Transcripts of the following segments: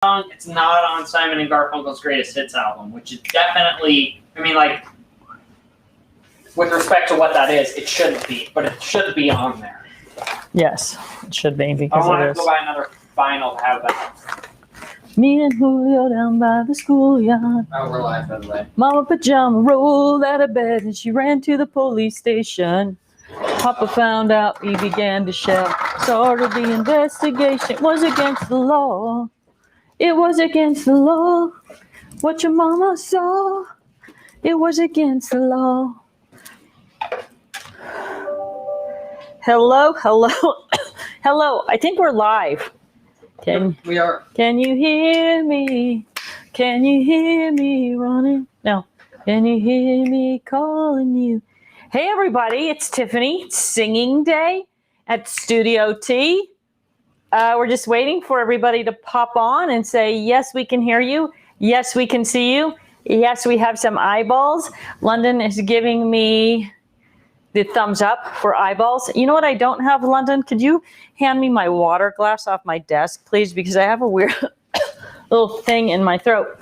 It's not on Simon and Garfunkel's Greatest Hits album, which is definitely, I mean, like, with respect to what that is, it shouldn't be, but it should be on there. Yes, it should be because I want it to is. go buy another vinyl to have that. Me and Julio down by the schoolyard. Oh, we're live, by the way. Mama pajama rolled out of bed and she ran to the police station. Papa found out, he began to shout. Started the investigation. It was against the law. It was against the law. What your mama saw. It was against the law. Hello, hello, hello. I think we're live. We are. Can you hear me? Can you hear me running? No. Can you hear me calling you? Hey, everybody. It's Tiffany. It's singing day at Studio T. We're just waiting for everybody to pop on and say, yes, we can hear you. Yes, we can see you. Yes, we have some eyeballs. London is giving me the thumbs up for eyeballs. You know what I don't have, London? Could you hand me my water glass off my desk, please? Because I have a weird little thing in my throat.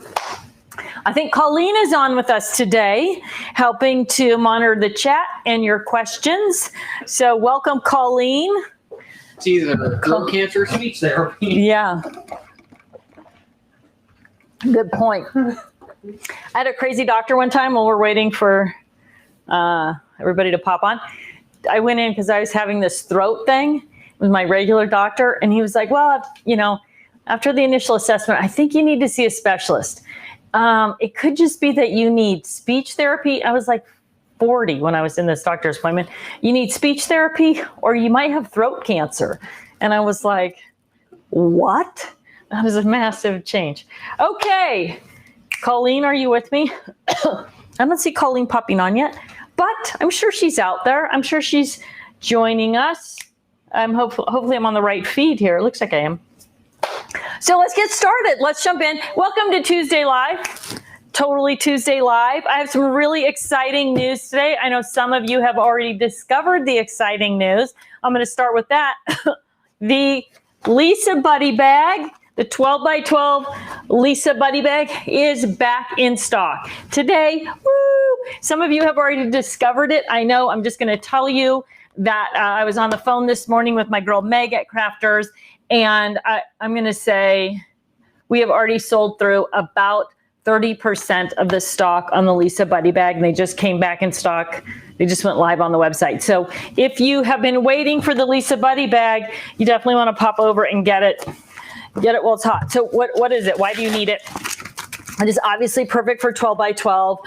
I think Colleen is on with us today, helping to monitor the chat and your questions. So welcome, Colleen. It's either throat cancer or speech therapy. Yeah. Good point. I had a crazy doctor one time while we're waiting for everybody to pop on. I went in because I was having this throat thing with my regular doctor, and he was like, well, you know, after the initial assessment, I think you need to see a specialist. It could just be that you need speech therapy. I was like 40 when I was in this doctor's appointment. You need speech therapy or you might have throat cancer. And I was like, what? That is a massive change. Okay. Colleen, are you with me? I don't see Colleen popping on yet, but I'm sure she's out there. I'm sure she's joining us. Hopefully I'm on the right feed here. It looks like I am. So let's get started. Let's jump in. Welcome to Tuesday Live. Totally Tuesday Live. I have some really exciting news today. I know some of you have already discovered the exciting news. I'm going to start with that. The Lisa Buddy Bag, the 12 by 12 Lisa Buddy Bag is back in stock. Today, woo! Some of you have already discovered it. I know. I'm just going to tell you that I was on the phone this morning with my girl Meg at Crafters, and I'm going to say we have already sold through about 30% of the stock on the Lisa Buddy Bag, and they just came back in stock. They just went live on the website. So if you have been waiting for the Lisa Buddy Bag, you definitely want to pop over and get it. Get it while it's hot. So what is it? Why do you need it? It is obviously perfect for 12 by 12.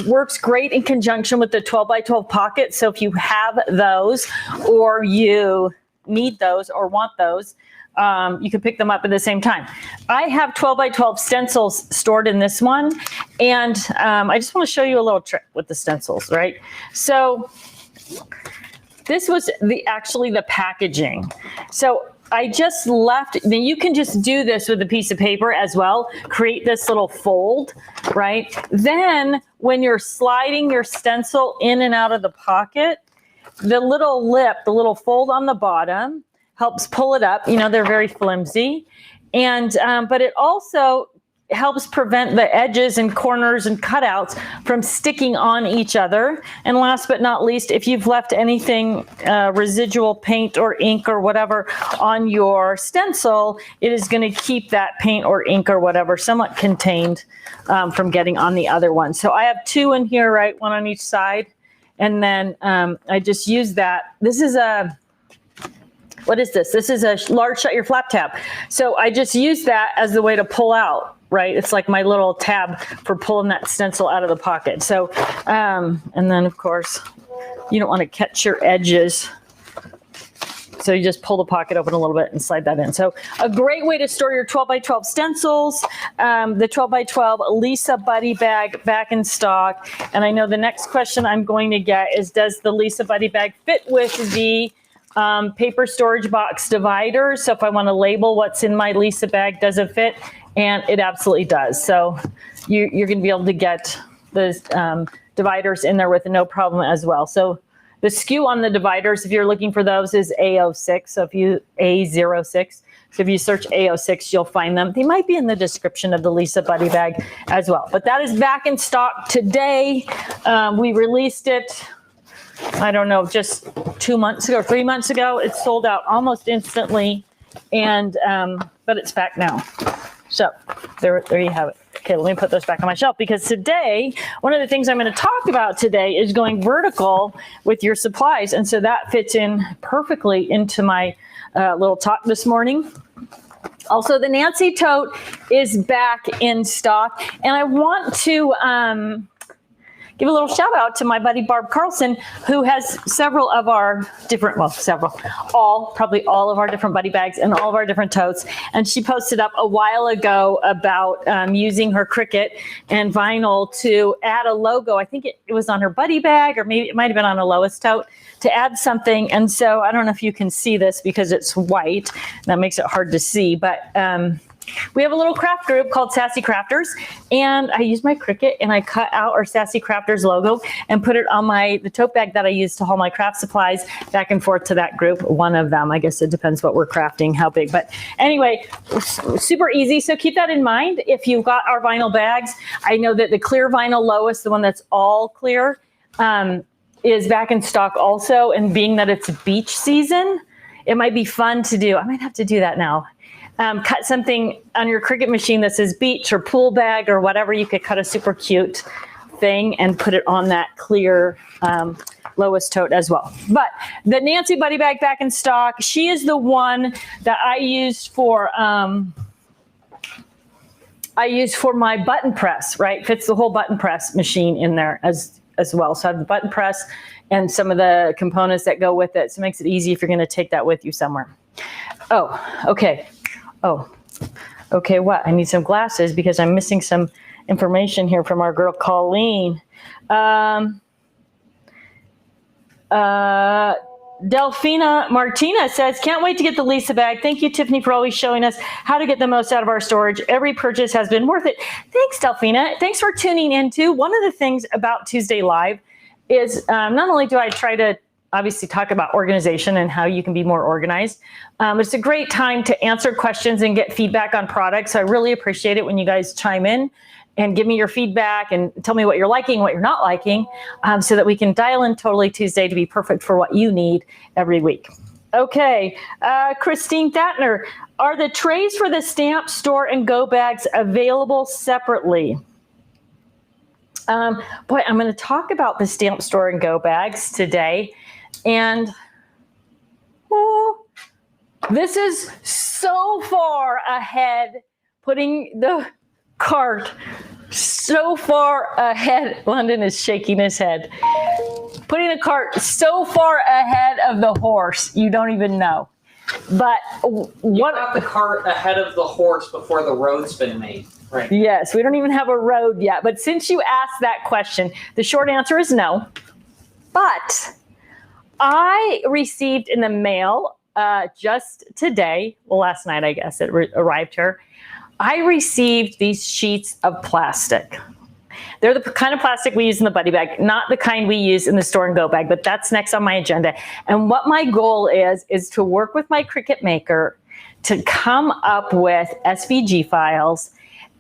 Works great in conjunction with the 12 by 12 pocket. So if you have those or you need those or want those, you can pick them up at the same time. I have 12 by 12 stencils stored in this one. And I just want to show you a little trick with the stencils, right? So this was actually the packaging. So I just left, then you can just do this with a piece of paper as well. Create this little fold, right? Then when you're sliding your stencil in and out of the pocket, the little lip, the little fold on the bottom helps pull it up. You know, they're very flimsy. And, but it also helps prevent the edges and corners and cutouts from sticking on each other. And last but not least, if you've left anything, residual paint or ink or whatever on your stencil, it is going to keep that paint or ink or whatever somewhat contained from getting on the other one. So I have two in here, right? One on each side. And then I just use that. This is what is this? This is a large shut your flap tab. So I just use that as the way to pull out, right? It's like my little tab for pulling that stencil out of the pocket. So, and then of course, you don't want to catch your edges. So you just pull the pocket open a little bit and slide that in. So a great way to store your 12 by 12 stencils, the 12 by 12 Lisa Buddy Bag back in stock. And I know the next question I'm going to get is, does the Lisa Buddy Bag fit with the paper storage box dividers? So if I want to label what's in my Lisa bag, does it fit? And it absolutely does. So you're going to be able to get the dividers in there with no problem as well. So the SKU on the dividers, if you're looking for those, is A06. So if you A06. So if you search AO6, you'll find them. They might be in the description of the Lisa Buddy Bag as well. But that is back in stock today. We released it, I don't know, just 2 months ago, 3 months ago. It sold out almost instantly, and but it's back now. So there you have it. Okay, let me put those back on my shelf, because today, one of the things I'm going to talk about today is going vertical with your supplies. And so that fits in perfectly into my little talk this morning. Also, the Nancy tote is back in stock. And I want to give a little shout out to my buddy Barb Carlson, who has several of our different, well, probably all of our different buddy bags and all of our different totes. And she posted up a while ago about using her Cricut and vinyl to add a logo. I think it was on her buddy bag, or maybe it might have been on a Lois tote, to add something. And so I don't know if you can see this because it's white. That makes it hard to see, but we have a little craft group called Sassy Crafters, and I use my Cricut and I cut out our Sassy Crafters logo and put it on the tote bag that I use to haul my craft supplies back and forth to that group. One of them, I guess it depends what we're crafting, how big. But anyway, super easy. So keep that in mind. If you've got our vinyl bags, I know that the clear vinyl Lois, the one that's all clear, is back in stock also. And being that it's beach season, it might be fun to do. I might have to do that now. Cut something on your Cricut machine that says beach or pool bag or whatever. You could cut a super cute thing and put it on that clear Lois tote as well. But the Nancy Buddy Bag back in stock. She is the one that I used for my button press, right? Fits the whole button press machine in there as well. So I have the button press and some of the components that go with it. So it makes it easy if you're going to take that with you somewhere. Oh, okay. Oh, okay, what? I need some glasses because I'm missing some information here from our girl Colleen. Delfina Martina says, can't wait to get the Lisa bag. Thank you, Tiffany, for always showing us how to get the most out of our storage. Every purchase has been worth it. Thanks, Delfina. Thanks for tuning in, too. One of the things about Tuesday Live is not only do I try to obviously talk about organization and how you can be more organized. It's a great time to answer questions and get feedback on products. So I really appreciate it when you guys chime in and give me your feedback and tell me what you're liking, what you're not liking, so that we can dial in Totally Tuesday to be perfect for what you need every week. Okay, Christine Thatner, are the trays for the Stamp Store and Go bags available separately? Boy, I'm going to talk about the Stamp Store and Go bags today. And this is so far ahead, putting the cart so far ahead. London is shaking his head. Putting the cart so far ahead of the horse, you don't even know. But what? You got the cart ahead of the horse before the road's been made. Right. Yes, we don't even have a road yet. But since you asked that question, the short answer is no. But I received in the mail just today, well, last night, I guess it arrived here. I received these sheets of plastic. They're the kind of plastic we use in the buddy bag, not the kind we use in the Store and Go bag, but that's next on my agenda. And what my goal is to work with my Cricut Maker to come up with SVG files.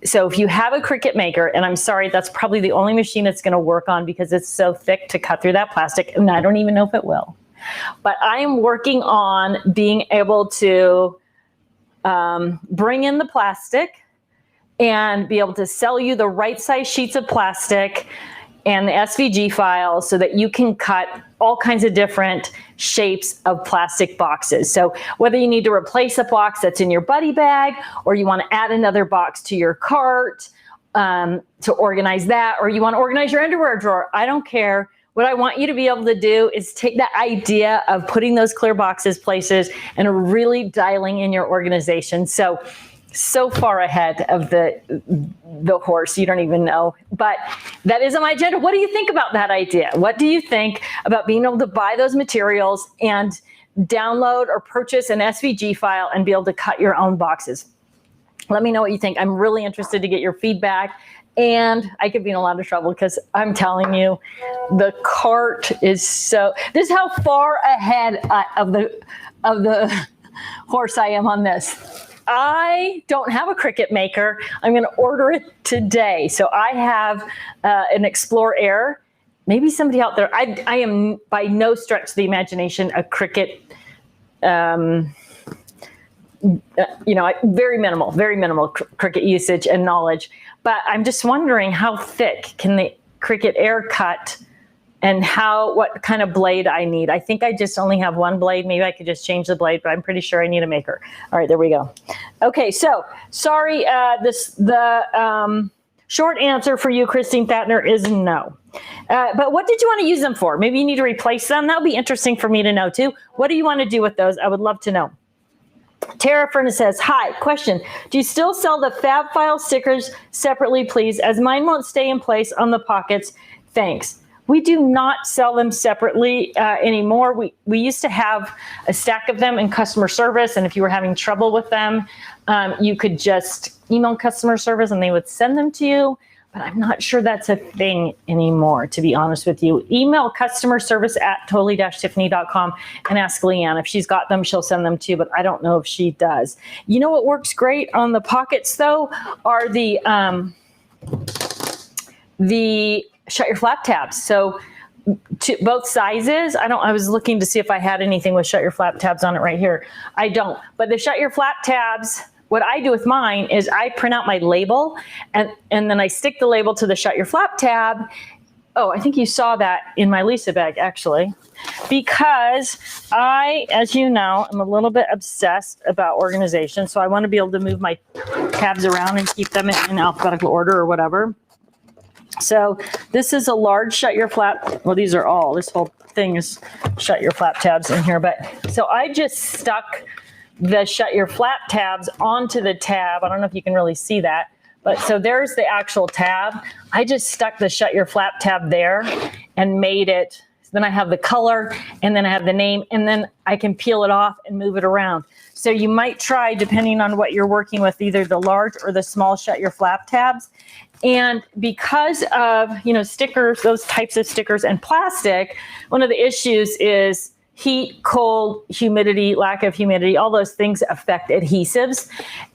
So if you have a Cricut Maker, and I'm sorry, that's probably the only machine it's going to work on because it's so thick to cut through that plastic, and I don't even know if it will. But I am working on being able to bring in the plastic and be able to sell you the right size sheets of plastic and the SVG files so that you can cut all kinds of different shapes of plastic boxes. So whether you need to replace a box that's in your buddy bag, or you want to add another box to your cart to organize that, or you want to organize your underwear drawer, I don't care. What I want you to be able to do is take that idea of putting those clear boxes places and really dialing in your organization. So far ahead of the horse, you don't even know. But that is on my agenda. What do you think about that idea? What do you think about being able to buy those materials and download or purchase an SVG file and be able to cut your own boxes? Let me know what you think. I'm really interested to get your feedback. And I could be in a lot of trouble because I'm telling you, the cart is this is how far ahead of the horse I am on this. I don't have a Cricut maker. I'm going to order it today. So I have an Explore Air. Maybe somebody out there, I am by no stretch of the imagination a Cricut, very minimal Cricut usage and knowledge. But I'm just wondering how thick can the Cricut Air cut and what kind of blade I need. I think I just only have one blade. Maybe I could just change the blade, but I'm pretty sure I need a maker. All right, there we go. Okay, so sorry, the short answer for you, Christine Thatner, is no. But what did you want to use them for? Maybe you need to replace them. That would be interesting for me to know too. What do you want to do with those? I would love to know. Tara Furnace says, hi, question. Do you still sell the Fab File stickers separately, please, as mine won't stay in place on the pockets? Thanks. We do not sell them separately anymore. We used to have a stack of them in customer service, and if you were having trouble with them, you could just email customer service and they would send them to you. But I'm not sure that's a thing anymore, to be honest with you. Email customer service at totally-tiffany.com and ask Leanne. If she's got them, she'll send them to you, but I don't know if she does. You know what works great on the pockets, though, are the shut your flap tabs. So to both sizes, I was looking to see if I had anything with shut your flap tabs on it right here. I don't, but the shut your flap tabs, what I do with mine is I print out my label and then I stick the label to the shut your flap tab. Oh, I think you saw that in my Lisa bag, actually, because I, as you know, am a little bit obsessed about organization. So I want to be able to move my tabs around and keep them in alphabetical order or whatever. So this is a large shut your flap. Well, these are all, this whole thing is shut your flap tabs in here. But so I just stuck the shut your flap tabs onto the tab. I don't know if you can really see that, but so there's the actual tab. I just stuck the shut your flap tab there and made it. Then I have the color and then I have the name and then I can peel it off and move it around. So you might try, depending on what you're working with, either the large or the small shut your flap tabs. And because of, stickers, those types of stickers and plastic, one of the issues is heat, cold, humidity, lack of humidity, all those things affect adhesives.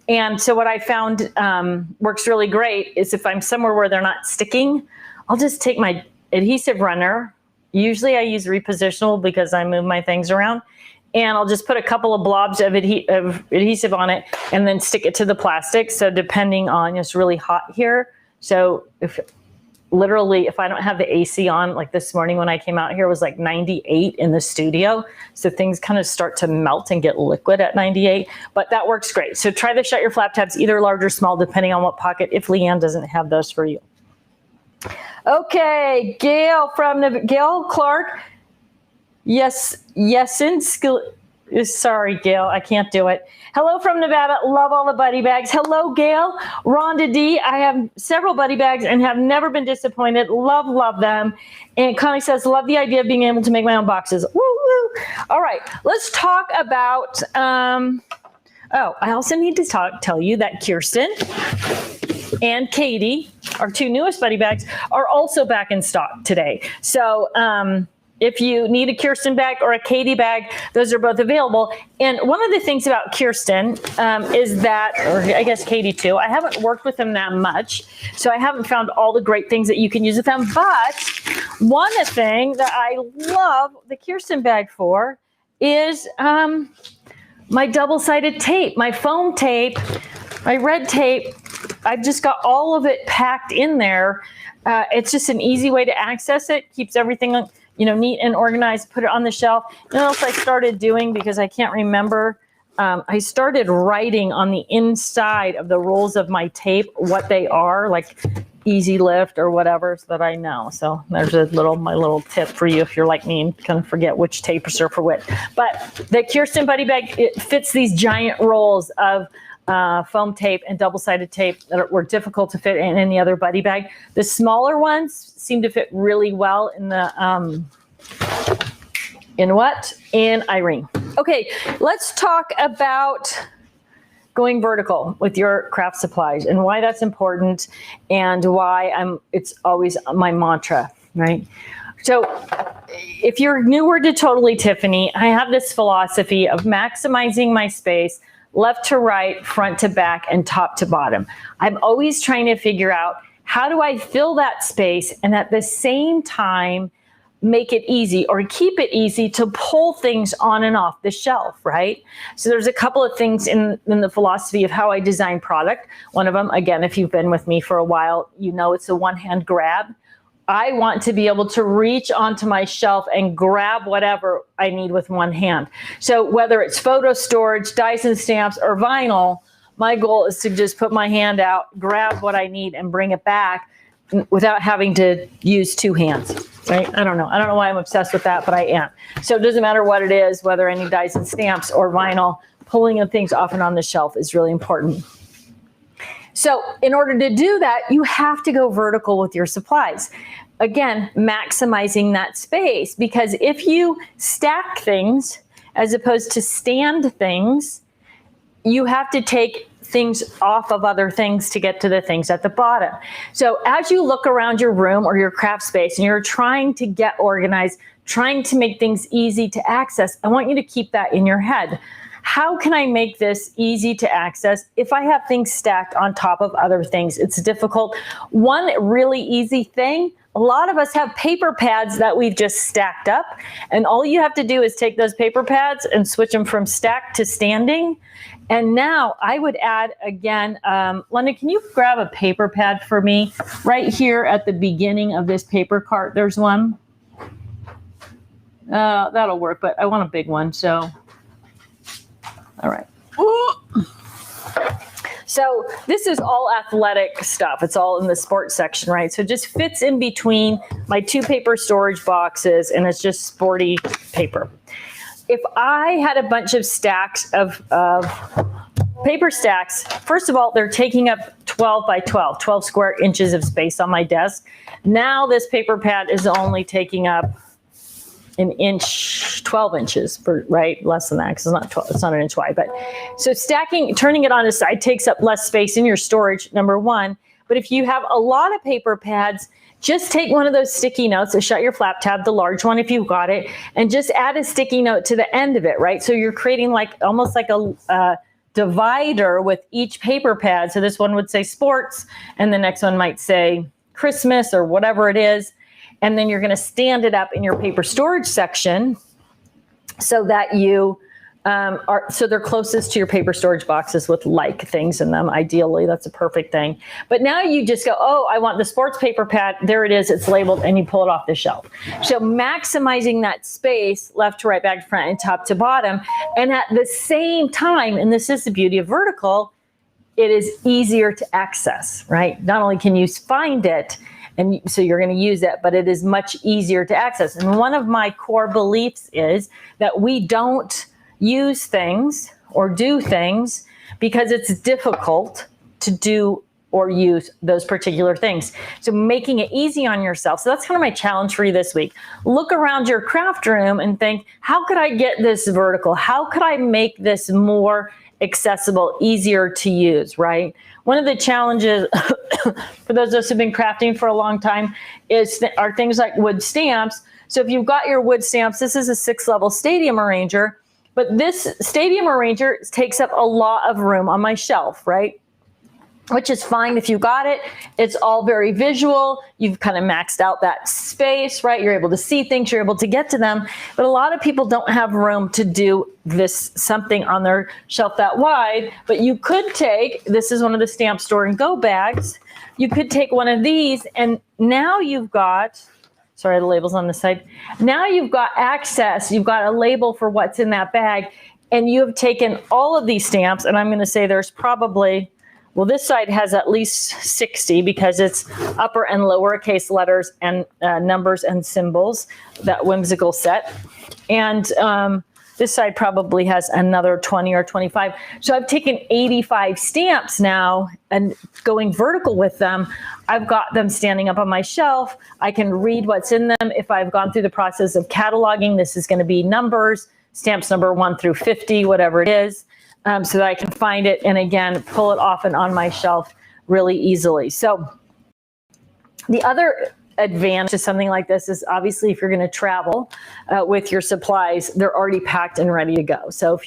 And so what I found works really great is if I'm somewhere where they're not sticking, I'll just take my adhesive runner. Usually I use repositionable because I move my things around. And I'll just put a couple of blobs of adhesive on it and then stick it to the plastic. So depending on, it's really hot here. So if I don't have the AC on, like this morning when I came out here, it was like 98 in the studio. So things kind of start to melt and get liquid at 98, but that works great. So try the shut your flap tabs, either large or small, depending on what pocket, if Leanne doesn't have those for you. Okay, Gail Clark. Sorry, Gail, I can't do it. Hello from Nevada. Love all the buddy bags. Hello, Gail. Rhonda D. I have several buddy bags and have never been disappointed. Love them. And Connie says, love the idea of being able to make my own boxes. Woo woo. All right, let's talk about. I also need to tell you that Kirsten and Katie, our two newest buddy bags, are also back in stock today. So if you need a Kirsten bag or a Katie bag, those are both available. And one of the things about Kirsten is that, or I guess Katie too, I haven't worked with them that much, so I haven't found all the great things that you can use with them. But one thing that I love the Kirsten bag for is my double-sided tape, my foam tape, my red tape. I've just got all of it packed in there. It's just an easy way to access it, keeps everything neat and organized, put it on the shelf. You know what else I started doing, because I can't remember, I started writing on the inside of the rolls of my tape what they are, like easy lift or whatever, so that I know. So there's my little tip for you if you're like me and kind of forget which tapes are for what. But the Kirsten Buddy Bag, it fits these giant rolls of foam tape and double-sided tape that were difficult to fit in any other buddy bag. The smaller ones seem to fit really well in the in Irene. Okay, let's talk about going vertical with your craft supplies and why that's important and why it's always my mantra, right? So if you're newer to Totally Tiffany, I have this philosophy of maximizing my space left to right, front to back, and top to bottom. I'm always trying to figure out, how do I fill that space and at the same time make it easy or keep it easy to pull things on and off the shelf, right? So there's a couple of things in the philosophy of how I design product. One of them, again, if you've been with me for a while, you know it's a one-hand grab. I want to be able to reach onto my shelf and grab whatever I need with one hand. So whether it's photo storage, dies and stamps, or vinyl, my goal is to just put my hand out, grab what I need, and bring it back without having to use two hands, right? I don't know why I'm obsessed with that, but I am. So it doesn't matter what it is, whether any dies and stamps or vinyl, pulling of things off and on the shelf is really important. So in order to do that, you have to go vertical with your supplies. Again, maximizing that space, because if you stack things as opposed to stand things, you have to take things off of other things to get to the things at the bottom. So as you look around your room or your craft space and you're trying to get organized, trying to make things easy to access, I want you to keep that in your head. How can I make this easy to access if I have things stacked on top of other things? It's difficult. One really easy thing, a lot of us have paper pads that we've just stacked up, and all you have to do is take those paper pads and switch them from stacked to standing. And now I would add again, London, can you grab a paper pad for me? Right here at the beginning of this paper cart, there's one. That'll work, but I want a big one, so. All right. So this is all athletic stuff. It's all in the sports section, right? So it just fits in between my two paper storage boxes, and it's just sporty paper. If I had a bunch of stacks of paper stacks, first of all, they're taking up 12 by 12 square inches of space on my desk. Now this paper pad is only taking up an inch, 12 inches, right? Less than that, because it's not an inch wide. But so stacking, turning it on its side takes up less space in your storage, number one. But if you have a lot of paper pads, just take one of those sticky notes, so shut your flap tab, the large one if you've got it, and just add a sticky note to the end of it, right? So you're creating like almost like a divider with each paper pad. So this one would say sports, and the next one might say Christmas or whatever it is. And then you're going to stand it up in your paper storage section so that you so they're closest to your paper storage boxes with like things in them. Ideally, that's a perfect thing. But now you just go, oh, I want the sports paper pad. There it is. It's labeled, and you pull it off the shelf. So maximizing that space left to right, back to front, and top to bottom. And at the same time, and this is the beauty of vertical, it is easier to access, right? Not only can you find it, and so you're going to use it, but it is much easier to access. And one of my core beliefs is that we don't use things or do things because it's difficult to do or use those particular things. So making it easy on yourself. So that's kind of my challenge for you this week. Look around your craft room and think, how could I get this vertical? How could I make this more accessible, easier to use, right? One of the challenges for those of us who've been crafting for a long time are things like wood stamps. So if you've got your wood stamps, this is a 6-level stadium arranger, but this stadium arranger takes up a lot of room on my shelf, right? Which is fine if you got it. It's all very visual. You've kind of maxed out that space, right? You're able to see things, you're able to get to them. But a lot of people don't have room to do this something on their shelf that wide. But you could take, this is one of the Stamp Store and Go bags. You could take one of these, and now you've got, sorry, the label's on the side. Now you've got access. You've got a label for what's in that bag. And you have taken all of these stamps, and I'm going to say there's probably, well, this side has at least 60 because it's upper and lowercase letters and numbers and symbols, that whimsical set. And this side probably has another 20 or 25. So I've taken 85 stamps now and going vertical with them. I've got them standing up on my shelf. I can read what's in them. If I've gone through the process of cataloging, this is going to be numbers, stamps number 1 through 50, whatever it is. So that I can find it and again, pull it off and on my shelf really easily. So the other advantage to something like this is obviously if you're going to travel with your supplies, they're already packed and ready to go. So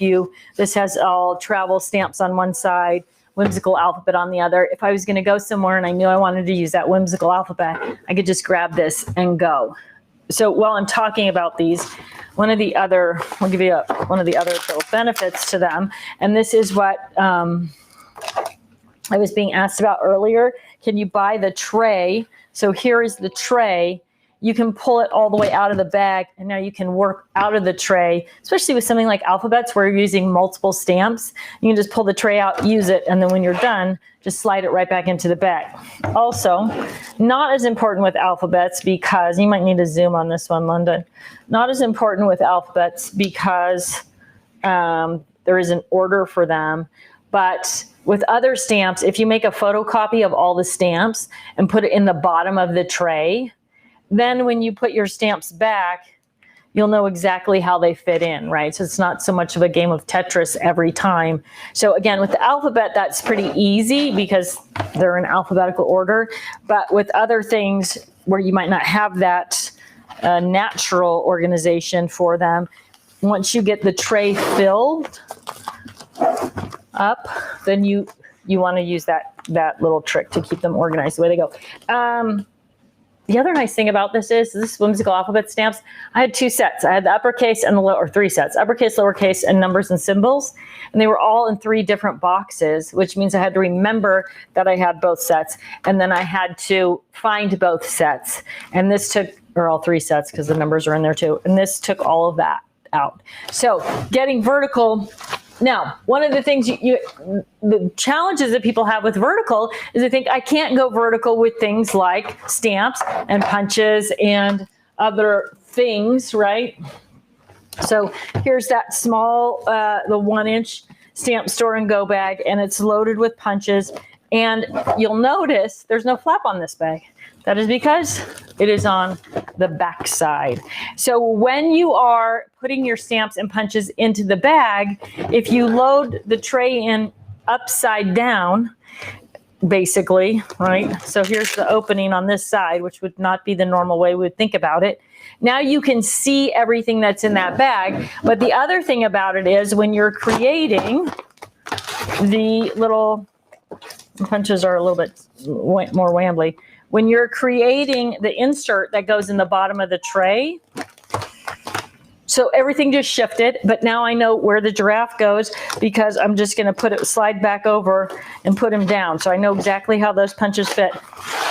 this has all travel stamps on one side, whimsical alphabet on the other. If I was going to go somewhere and I knew I wanted to use that whimsical alphabet, I could just grab this and go. So while I'm talking about these, I'll give you one of the other little benefits to them. And this is what I was being asked about earlier. Can you buy the tray? So here is the tray. You can pull it all the way out of the bag, and now you can work out of the tray, especially with something like alphabets where you're using multiple stamps. You can just pull the tray out, use it, and then when you're done, just slide it right back into the bag. Also, not as important with alphabets because, you might need to zoom on this one, London. Not as important with alphabets because there is an order for them, but with other stamps, if you make a photocopy of all the stamps and put it in the bottom of the tray, then when you put your stamps back, you'll know exactly how they fit in, right? So it's not so much of a game of Tetris every time. So again, with the alphabet, that's pretty easy because they're in alphabetical order. But with other things where you might not have that natural organization for them, once you get the tray filled up, then you want to use that little trick to keep them organized the way they go. The other nice thing about this is this whimsical alphabet stamps. I had 2 sets. I had the uppercase and or 3 sets, uppercase, lowercase, and numbers and symbols. And they were all in 3 different boxes, which means I had to remember that I had both sets. And then I had to find both sets. And this took, or all 3 sets because the numbers are in there too. And this took all of that out. So getting vertical. Now, one of the things the challenges that people have with vertical is they think I can't go vertical with things like stamps and punches and other things, right? So here's that small, the 1-inch stamp store and go bag, and it's loaded with punches. And you'll notice there's no flap on this bag. That is because it is on the back side. So when you are putting your stamps and punches into the bag, if you load the tray in upside down, basically, right? So here's the opening on this side, which would not be the normal way we would think about it. Now you can see everything that's in that bag. But the other thing about it is when you're creating the little punches are a little bit more wambly. When you're creating the insert that goes in the bottom of the tray, so everything just shifted, but now I know where the giraffe goes because I'm just going to slide back over and put him down. So I know exactly how those punches fit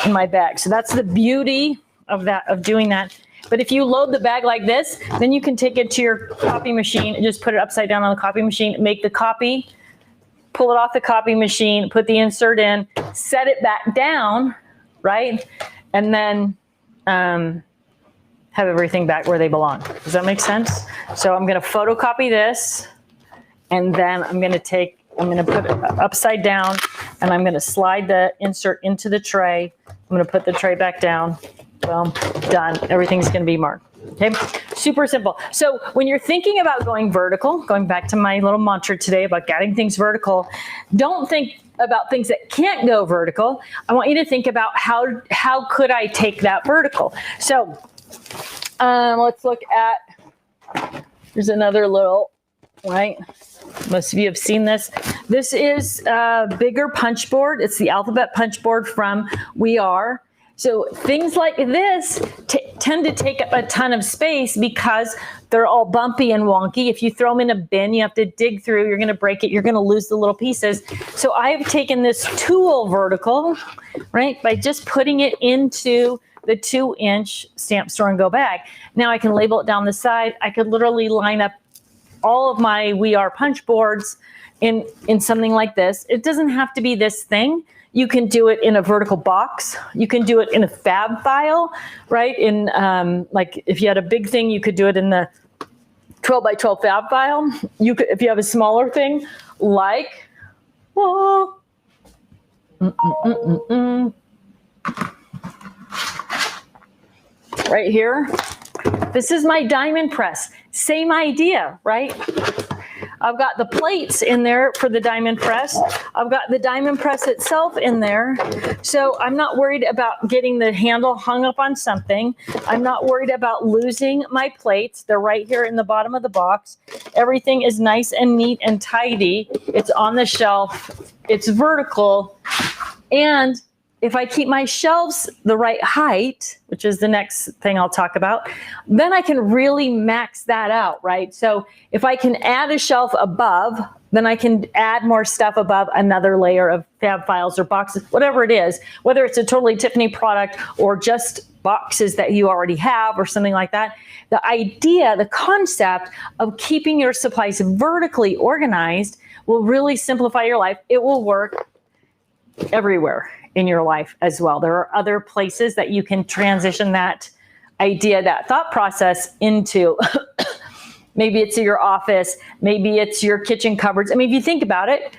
in my bag. So that's the beauty of doing that. But if you load the bag like this, then you can take it to your copy machine and just put it upside down on the copy machine, make the copy, pull it off the copy machine, put the insert in, set it back down, right? And then have everything back where they belong. Does that make sense? So I'm going to photocopy this, and then I'm going to put it upside down, and I'm going to slide the insert into the tray. I'm going to put the tray back down. Boom, done. Everything's going to be marked. Okay, super simple. So when you're thinking about going vertical, going back to my little mantra today about getting things vertical, don't think about things that can't go vertical. I want you to think about how could I take that vertical. So let's look at, there's another little, right? Most of you have seen this. This is a bigger punch board. It's the alphabet punch board from We Are. So things like this tend to take up a ton of space because they're all bumpy and wonky. If you throw them in a bin, you have to dig through, you're going to break it, you're going to lose the little pieces. So I've taken this tool vertical, right, by just putting it into the 2-inch stamp store and go bag. Now I can label it down the side. I could literally line up all of my We Are punch boards in something like this. It doesn't have to be this thing. You can do it in a vertical box. You can do it in a fab file, right? In like if you had a big thing, you could do it in the 12 by 12 fab file. You could, if you have a smaller thing, like, right here. This is my diamond press. Same idea, right? I've got the plates in there for the diamond press. I've got the diamond press itself in there. So I'm not worried about getting the handle hung up on something. I'm not worried about losing my plates. They're right here in the bottom of the box. Everything is nice and neat and tidy. It's on the shelf. It's vertical. And if I keep my shelves the right height, which is the next thing I'll talk about, then I can really max that out, right? So if I can add a shelf above, then I can add more stuff above another layer of fab files or boxes, whatever it is, whether it's a totally Tiffany product or just boxes that you already have or something like that. The idea, the concept of keeping your supplies vertically organized will really simplify your life. It will work everywhere in your life as well. There are other places that you can transition that idea, that thought process into. Maybe it's your office, maybe it's your kitchen cupboards. I mean, if you think about it,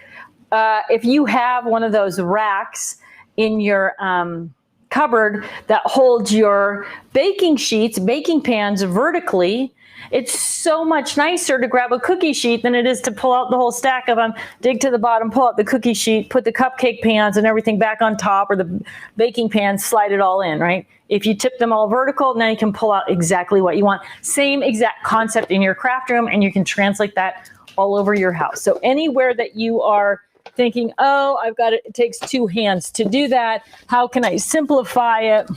if you have one of those racks in your cupboard that holds your baking sheets, baking pans vertically, it's so much nicer to grab a cookie sheet than it is to pull out the whole stack of them, dig to the bottom, pull out the cookie sheet, put the cupcake pans and everything back on top, or the baking pans, slide it all in, right? If you tip them all vertical, now you can pull out exactly what you want. Same exact concept in your craft room, and you can translate that all over your house. So anywhere that you are thinking, oh, it takes two hands to do that, how can I simplify it?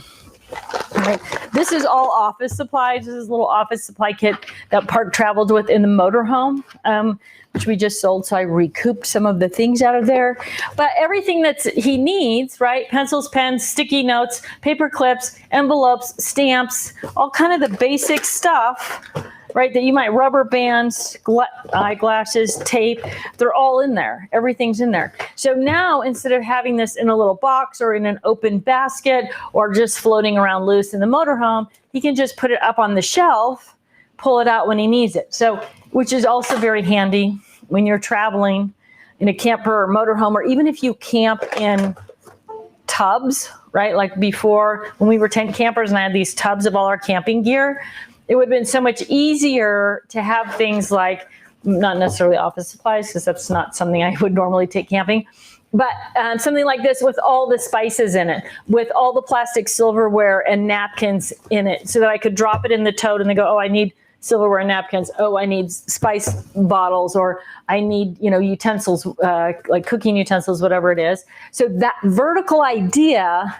Right. This is all office supplies. This is a little office supply kit that Park traveled with in the motorhome, which we just sold. So I recouped some of the things out of there. But everything that he needs, right? Pencils, pens, sticky notes, paper clips, envelopes, stamps, all kind of the basic stuff, right? That you might, rubber bands, eyeglasses, tape, they're all in there. Everything's in there. So now instead of having this in a little box or in an open basket or just floating around loose in the motorhome, he can just put it up on the shelf, pull it out when he needs it. So, which is also very handy when you're traveling in a camper or motorhome, or even if you camp in tubs, right? Like before when we were tent campers and I had these tubs of all our camping gear, it would have been so much easier to have things like, not necessarily office supplies, because that's not something I would normally take camping, but something like this with all the spices in it, with all the plastic silverware and napkins in it, so that I could drop it in the tote and they go, oh, I need silverware and napkins. Oh, I need spice bottles, or I need, utensils, like cooking utensils, whatever it is. So that vertical idea,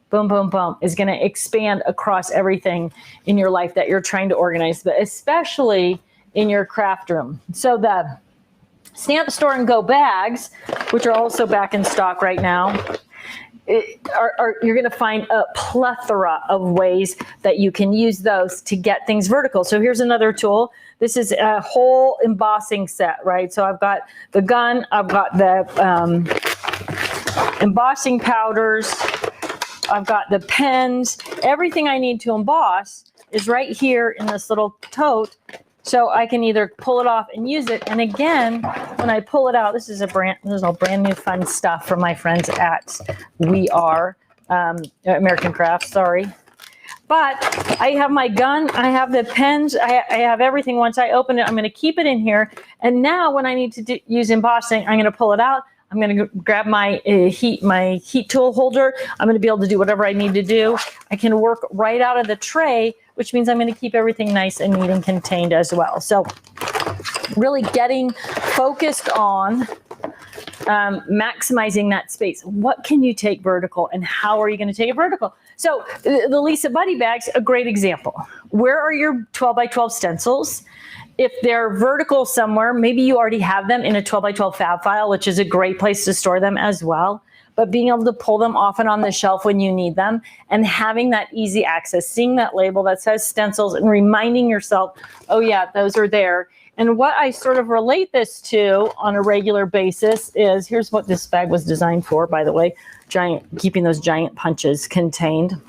boom, boom, boom, is going to expand across everything in your life that you're trying to organize, but especially in your craft room. So the Stamp Store and Go bags, which are also back in stock right now, you're going to find a plethora of ways that you can use those to get things vertical. So here's another tool. This is a whole embossing set, right? So I've got the gun, I've got the embossing powders, I've got the pens, everything I need to emboss is right here in this little tote. So I can either pull it off and use it. And again, when I pull it out, this is all brand new fun stuff from my friends at American Crafts, sorry. But I have my gun, I have the pens, I have everything. Once I open it, I'm going to keep it in here. And now when I need to use embossing, I'm going to pull it out. I'm going to grab my heat tool holder. I'm going to be able to do whatever I need to do. I can work right out of the tray, which means I'm going to keep everything nice and neat and contained as well. So really getting focused on maximizing that space. What can you take vertical and how are you going to take it vertical? So the Lisa Buddy bag's a great example. Where are your 12 by 12 stencils? If they're vertical somewhere, maybe you already have them in a 12 by 12 fab file, which is a great place to store them as well. But being able to pull them off and on the shelf when you need them and having that easy access, seeing that label that says stencils and reminding yourself, oh yeah, those are there. And what I sort of relate this to on a regular basis is, here's what this bag was designed for, by the way, keeping those giant punches contained.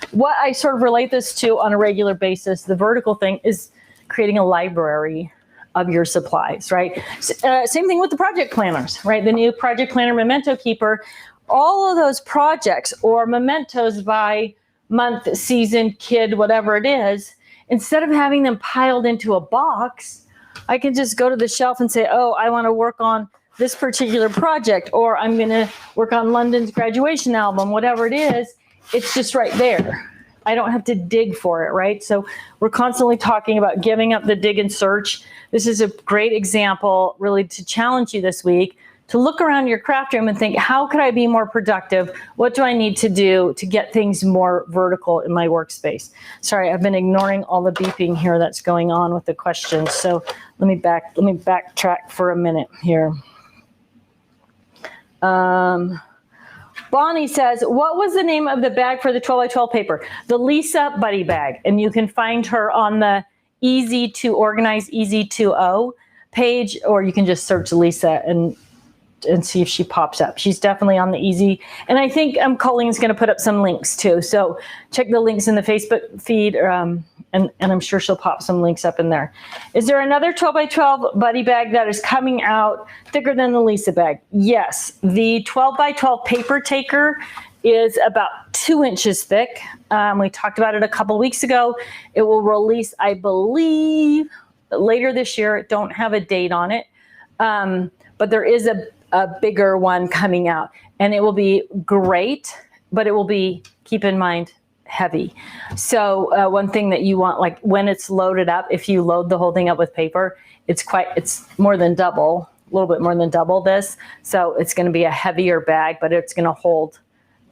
What I sort of relate this to on a regular basis, the vertical thing, is creating a library of your supplies, right? Same thing with the project planners, right? The new project planner memento keeper, all of those projects or mementos by month, season, kid, whatever it is, instead of having them piled into a box, I can just go to the shelf and say, oh, I want to work on this particular project, or I'm going to work on London's graduation album, whatever it is. It's just right there. I don't have to dig for it, right? So we're constantly talking about giving up the dig and search. This is a great example really to challenge you this week to look around your craft room and think, how could I be more productive? What do I need to do to get things more vertical in my workspace? Sorry, I've been ignoring all the beeping here that's going on with the questions. So let me backtrack for a minute here. Bonnie says, what was the name of the bag for the 12x12 paper? The Lisa Buddy Bag. And you can find her on the Easy to Organize, Easy to O page, or you can just search Lisa and see if she pops up. She's definitely on the Easy. And I think Colleen's going to put up some links too. So check the links in the Facebook feed, and I'm sure she'll pop some links up in there. Is there another 12x12 buddy bag that is coming out thicker than the Lisa bag? Yes. The 12x12 paper taker is about 2 inches thick. We talked about it a couple weeks ago. It will release, I believe, later this year. Don't have a date on it. But there is a bigger one coming out, and it will be great, but it will be, keep in mind, heavy. So one thing that you want, like when it's loaded up, if you load the whole thing up with paper, it's more than double, a little bit more than double this. So it's going to be a heavier bag, but it's going to hold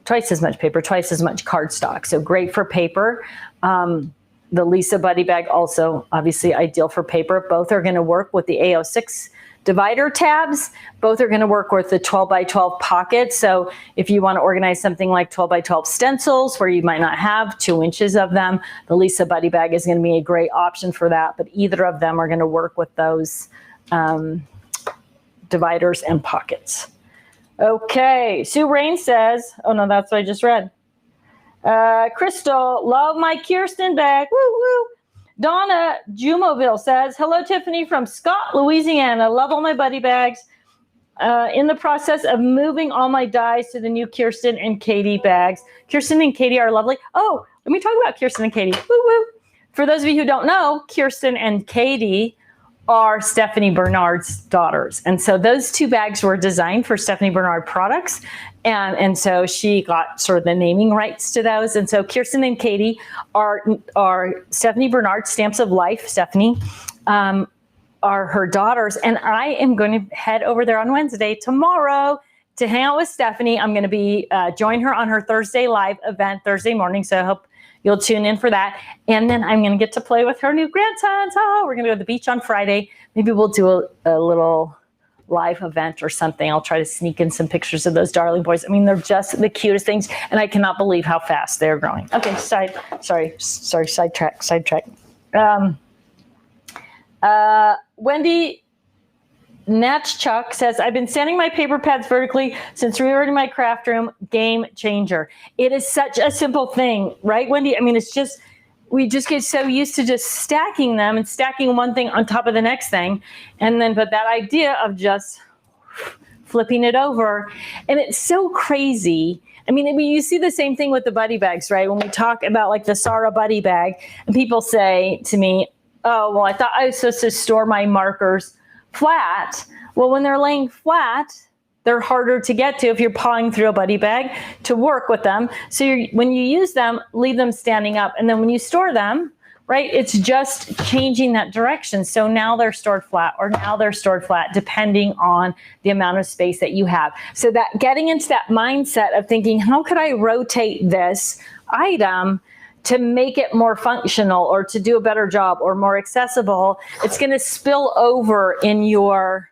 twice as much paper, twice as much cardstock. So great for paper. The Lisa Buddy Bag also obviously ideal for paper. Both are going to work with the A06 divider tabs. Both are going to work with the 12x12 pockets. So if you want to organize something like 12x12 stencils where you might not have 2 inches of them, the Lisa Buddy Bag is going to be a great option for that. But either of them are going to work with those dividers and pockets. Okay, Sue Rain says, oh no, that's what I just read. Crystal, love my Kirsten bag. Woo woo. Donna Jumoville says, hello, Tiffany from Scott, Louisiana. Love all my buddy bags. In the process of moving all my dies to the new Kirsten and Katie bags. Kirsten and Katie are lovely. Oh, let me talk about Kirsten and Katie. Woo woo. For those of you who don't know, Kirsten and Katie are Stephanie Bernard's daughters. And so those two bags were designed for Stephanie Bernard products. And so she got sort of the naming rights to those. And so Kirsten and Katie are Stephanie Bernard, Stamps of Life, Stephanie, are her daughters. And I am going to head over there on Wednesday, tomorrow, to hang out with Stephanie. I'm going to be join her on her Thursday live event Thursday morning. So I hope you'll tune in for that. And then I'm going to get to play with her new grandsons. Oh, we're going to go to the beach on Friday. Maybe we'll do a little live event or something. I'll try to sneak in some pictures of those darling boys. I mean, they're just the cutest things, and I cannot believe how fast they're growing. Okay, sidetrack. Wendy Natchchuck says, I've been sanding my paper pads vertically since reordering my craft room. Game changer. It is such a simple thing, right, Wendy? I mean, it's just, we just get so used to just stacking them and stacking one thing on top of the next thing. And then, but that idea of just flipping it over, and it's so crazy. I mean, you see the same thing with the buddy bags, right? When we talk about like the Sarah buddy bag, and people say to me, oh, well, I thought I was supposed to store my markers flat. Well, when they're laying flat, they're harder to get to if you're pawing through a buddy bag to work with them. So when you use them, leave them standing up. And then when you store them, right, it's just changing that direction. So now they're stored flat, or now they're stored flat, depending on the amount of space that you have. So that getting into that mindset of thinking, how could I rotate this item to make it more functional or to do a better job or more accessible, it's going to spill over in your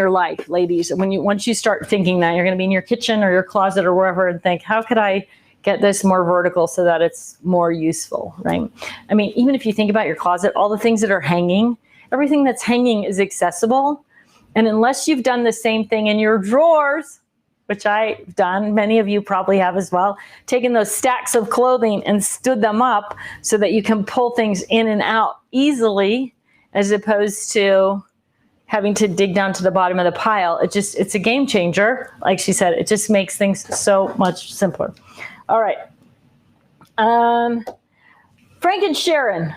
life, ladies. Once you start thinking that, you're going to be in your kitchen or your closet or wherever and think, how could I get this more vertical so that it's more useful, right? I mean, even if you think about your closet, all the things that are hanging, everything that's hanging is accessible. And unless you've done the same thing in your drawers, which I've done, many of you probably have as well, taken those stacks of clothing and stood them up so that you can pull things in and out easily, as opposed to having to dig down to the bottom of the pile. It's a game changer. Like she said, it just makes things so much simpler. All right. Frank and Sharon,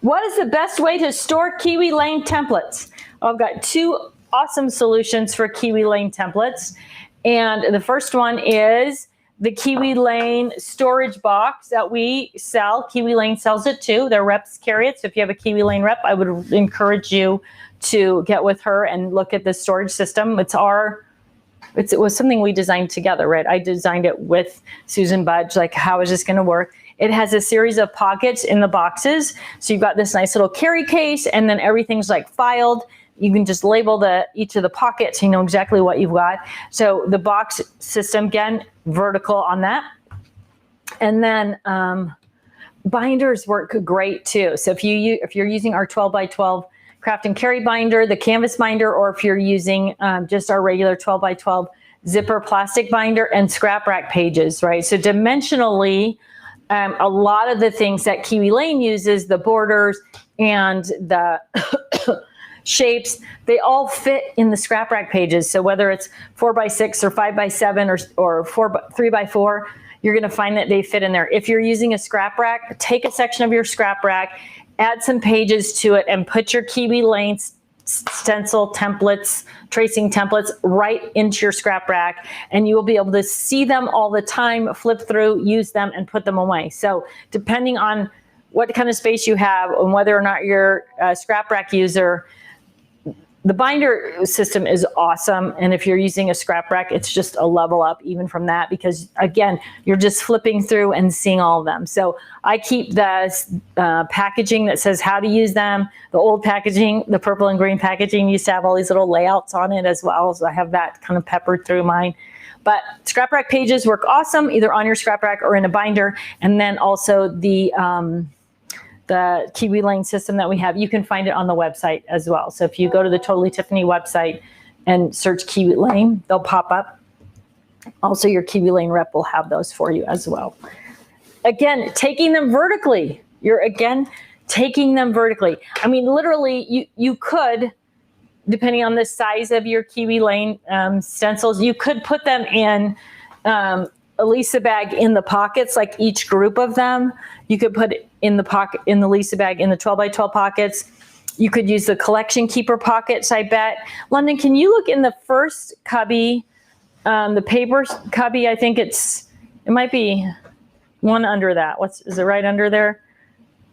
What is the best way to store Kiwi Lane templates? I've got 2 awesome solutions for Kiwi Lane templates. And the first one is the Kiwi Lane storage box that we sell. Kiwi Lane sells it too. Their reps carry it. So if you have a Kiwi Lane rep, I would encourage you to get with her and look at the storage system. It was something we designed together, right? I designed it with Susan Budge, like how is this going to work? It has a series of pockets in the boxes. So you've got this nice little carry case, and then everything's like filed. You can just label each of the pockets, you know exactly what you've got. So the box system, again, vertical on that. And then binders work great too. So if you're using our 12 by 12 craft and carry binder, the canvas binder, or if you're using just our regular 12 by 12 zipper plastic binder and scrap rack pages, right? So dimensionally, a lot of the things that Kiwi Lane uses, the borders and the shapes, they all fit in the scrap rack pages. So whether it's 4x6 or 5x7 or 3x4, you're going to find that they fit in there. If you're using a scrap rack, take a section of your scrap rack, add some pages to it, and put your Kiwi Lane stencil templates, tracing templates right into your scrap rack, and you will be able to see them all the time, flip through, use them, and put them away. So depending on what kind of space you have and whether or not you're a scrap rack user, the binder system is awesome. And if you're using a scrap rack, it's just a level up even from that, because again, you're just flipping through and seeing all of them. So I keep the packaging that says how to use them. The old packaging, the purple and green packaging, used to have all these little layouts on it as well. So I have that kind of peppered through mine. But scrap rack pages work awesome, either on your scrap rack or in a binder. And then also the Kiwi Lane system that we have, you can find it on the website as well. So if you go to the Totally Tiffany website and search Kiwi Lane, they'll pop up. Also, your Kiwi Lane rep will have those for you as well. Again, taking them vertically. You're again taking them vertically. I mean, literally, you could, depending on the size of your Kiwi Lane stencils, you could put them in a Lisa bag in the pockets, like each group of them. You could put it in the pocket, in the Lisa bag, in the 12 by 12 pockets. You could use the collection keeper pockets, I bet. London, can you look in the first cubby, the paper cubby? I think it might be one under that. Is it right under there?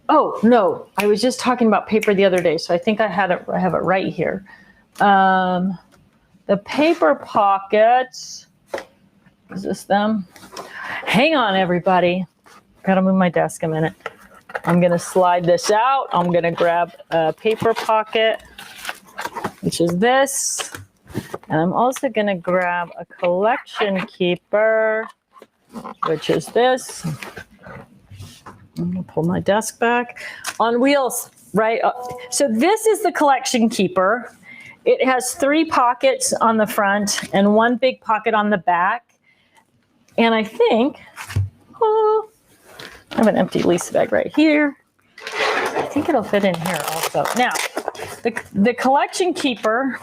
Oh, no, I was just talking about paper the other day, so I think I have it right here. The paper pockets, is this them? Hang on, everybody. Gotta move my desk a minute. I'm gonna slide this out. I'm gonna grab a paper pocket, which is this. And I'm also gonna grab a collection keeper, which is this. I'm gonna pull my desk back. On wheels, right? So this is the collection keeper. It has 3 pockets on the front and 1 big pocket on the back. And I think, I have an empty Lisa bag right here. I think it'll fit in here also. Now, the collection keeper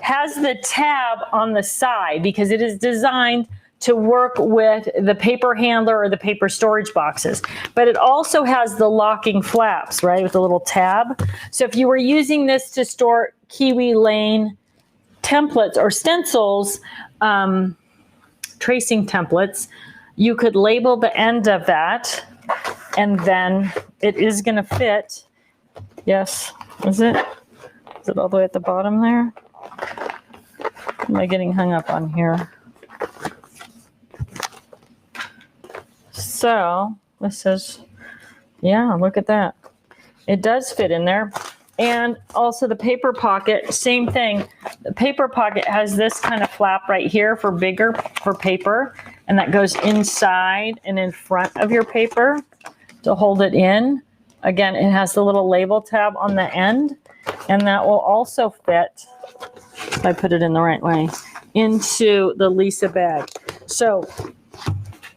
has the tab on the side because it is designed to work with the paper handler or the paper storage boxes. But it also has the locking flaps, right, with the little tab. So if you were using this to store Kiwi Lane templates or stencils, tracing templates, you could label the end of that, and then it is going to fit. Yes, is it? Is it all the way at the bottom there? Am I getting hung up on here? So this is, yeah, look at that. It does fit in there. And also the paper pocket, same thing. The paper pocket has this kind of flap right here for bigger, for paper. And that goes inside and in front of your paper to hold it in. Again, it has the little label tab on the end. And that will also fit, if I put it in the right way, into the Lisa bag. So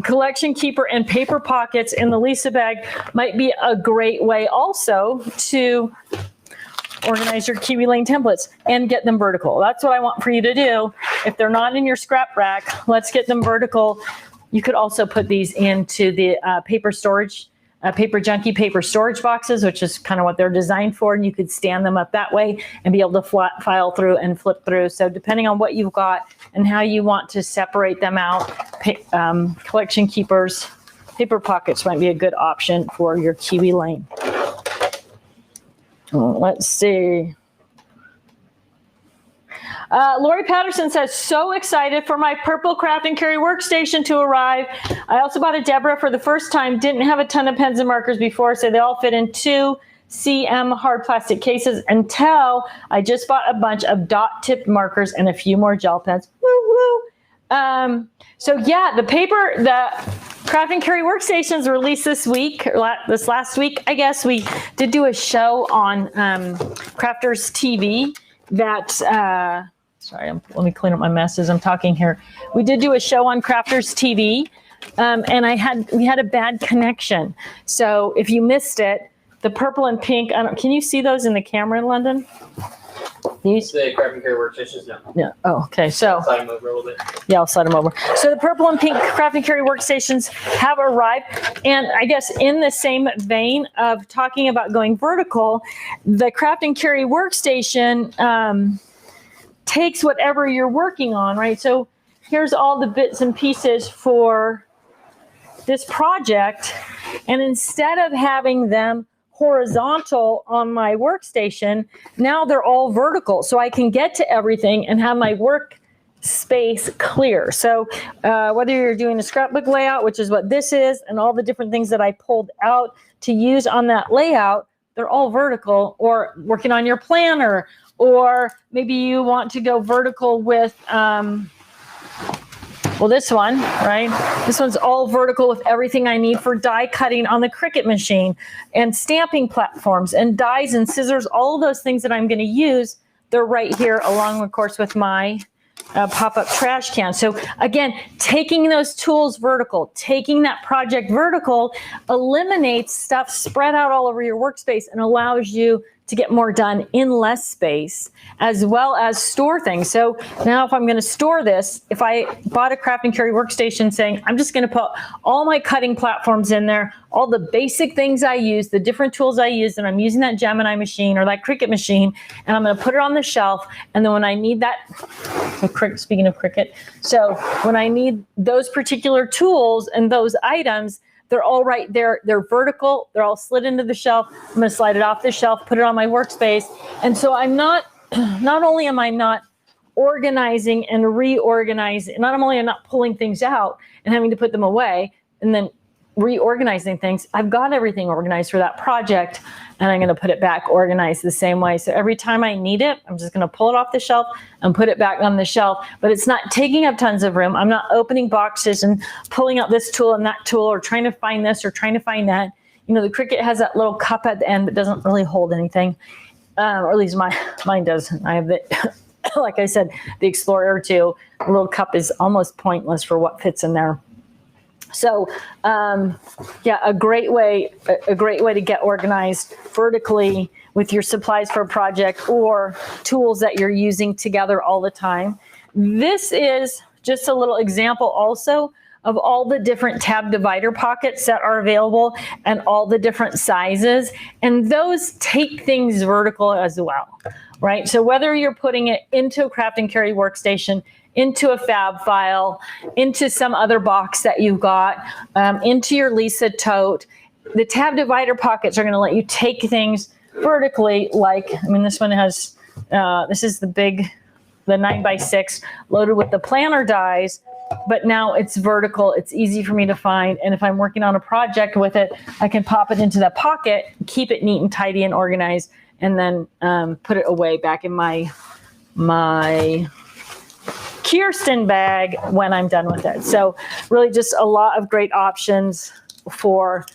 collection keeper and paper pockets in the Lisa bag might be a great way also to organize your Kiwi Lane templates and get them vertical. That's what I want for you to do. If they're not in your scrap rack, let's get them vertical. You could also put these into the paper storage paper junkie paper storage boxes, which is kind of what they're designed for. And you could stand them up that way and be able to file through and flip through. So depending on what you've got and how you want to separate them out, collection keepers, paper pockets might be a good option for your Kiwi lane. Let's see. Lori Patterson says, so excited for my purple craft and carry workstation to arrive. I also bought a Deborah for the first time. Didn't have a ton of pens and markers before, so they all fit in 2 CM hard plastic cases until I just bought a bunch of dot tipped markers and a few more gel pens. Woo woo. So yeah, the craft and carry workstations released this week, or this last week, I guess. We did do a show on Crafters TV that, sorry, let me clean up my mess as I'm talking here. We did do a show on Crafters TV, and we had a bad connection. So if you missed it, the purple and pink, can you see those in the camera in London? These? The craft and carry workstations, no. Yeah. Oh, okay. So slide them over a little bit. Yeah, I'll slide them over. So the purple and pink craft and carry workstations have arrived. And I guess in the same vein of talking about going vertical, the craft and carry workstation takes whatever you're working on, right? So here's all the bits and pieces for this project. And instead of having them horizontal on my workstation, now they're all vertical. So I can get to everything and have my work space clear. So whether you're doing a scrapbook layout, which is what this is, and all the different things that I pulled out to use on that layout, they're all vertical, or working on your planner, or maybe you want to go vertical with, well, this one, right? This one's all vertical with everything I need for die cutting on the Cricut machine and stamping platforms and dies and scissors, all of those things that I'm going to use. They're right here along, of course, with my pop-up trash can. So again, taking those tools vertical, taking that project vertical eliminates stuff spread out all over your workspace and allows you to get more done in less space, as well as store things. So now if I'm going to store this, if I bought a craft and carry workstation saying, I'm just going to put all my cutting platforms in there, all the basic things I use, the different tools I use, and I'm using that Gemini machine or that Cricut machine, and I'm going to put it on the shelf. And then when I need that, speaking of Cricut, so when I need those particular tools and those items, they're all right there. They're vertical. They're all slid into the shelf. I'm going to slide it off the shelf, put it on my workspace. And so I'm not only am I not organizing and reorganizing, not only am I not pulling things out and having to put them away and then reorganizing things, I've got everything organized for that project, and I'm going to put it back organized the same way. So every time I need it, I'm just going to pull it off the shelf and put it back on the shelf, but it's not taking up tons of room. I'm not opening boxes and pulling out this tool and that tool, or trying to find this or trying to find that. You know, the Cricut has that little cup at the end that doesn't really hold anything, or at least mine does. I have the, like I said, the Explorer 2. The little cup is almost pointless for what fits in there. So, yeah, a great way to get organized vertically with your supplies for a project or tools that you're using together all the time. This is just a little example also of all the different tab divider pockets that are available and all the different sizes. And those take things vertical as well, right? So whether you're putting it into a craft and carry workstation, into a fab file, into some other box that you've got, into your Lisa tote, the tab divider pockets are going to let you take things vertically. Like, I mean, this one has, this is the 9x6 loaded with the planner dies, but now it's vertical. It's easy for me to find. And if I'm working on a project with it, I can pop it into that pocket, keep it neat and tidy and organized, and then put it away back in my Kirsten bag when I'm done with it. So really just a lot of great options for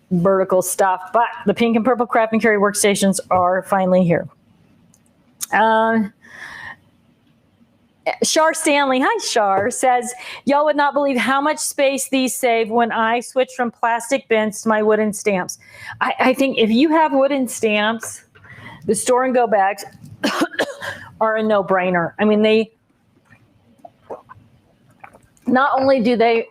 vertical stuff, but the pink and purple craft and carry workstations are finally here. Shar Stanley, hi Shar, says, y'all would not believe how much space these save when I switch from plastic bins to my wooden stamps. I think if you have wooden stamps, the store and go bags are a no-brainer. I mean, not only do they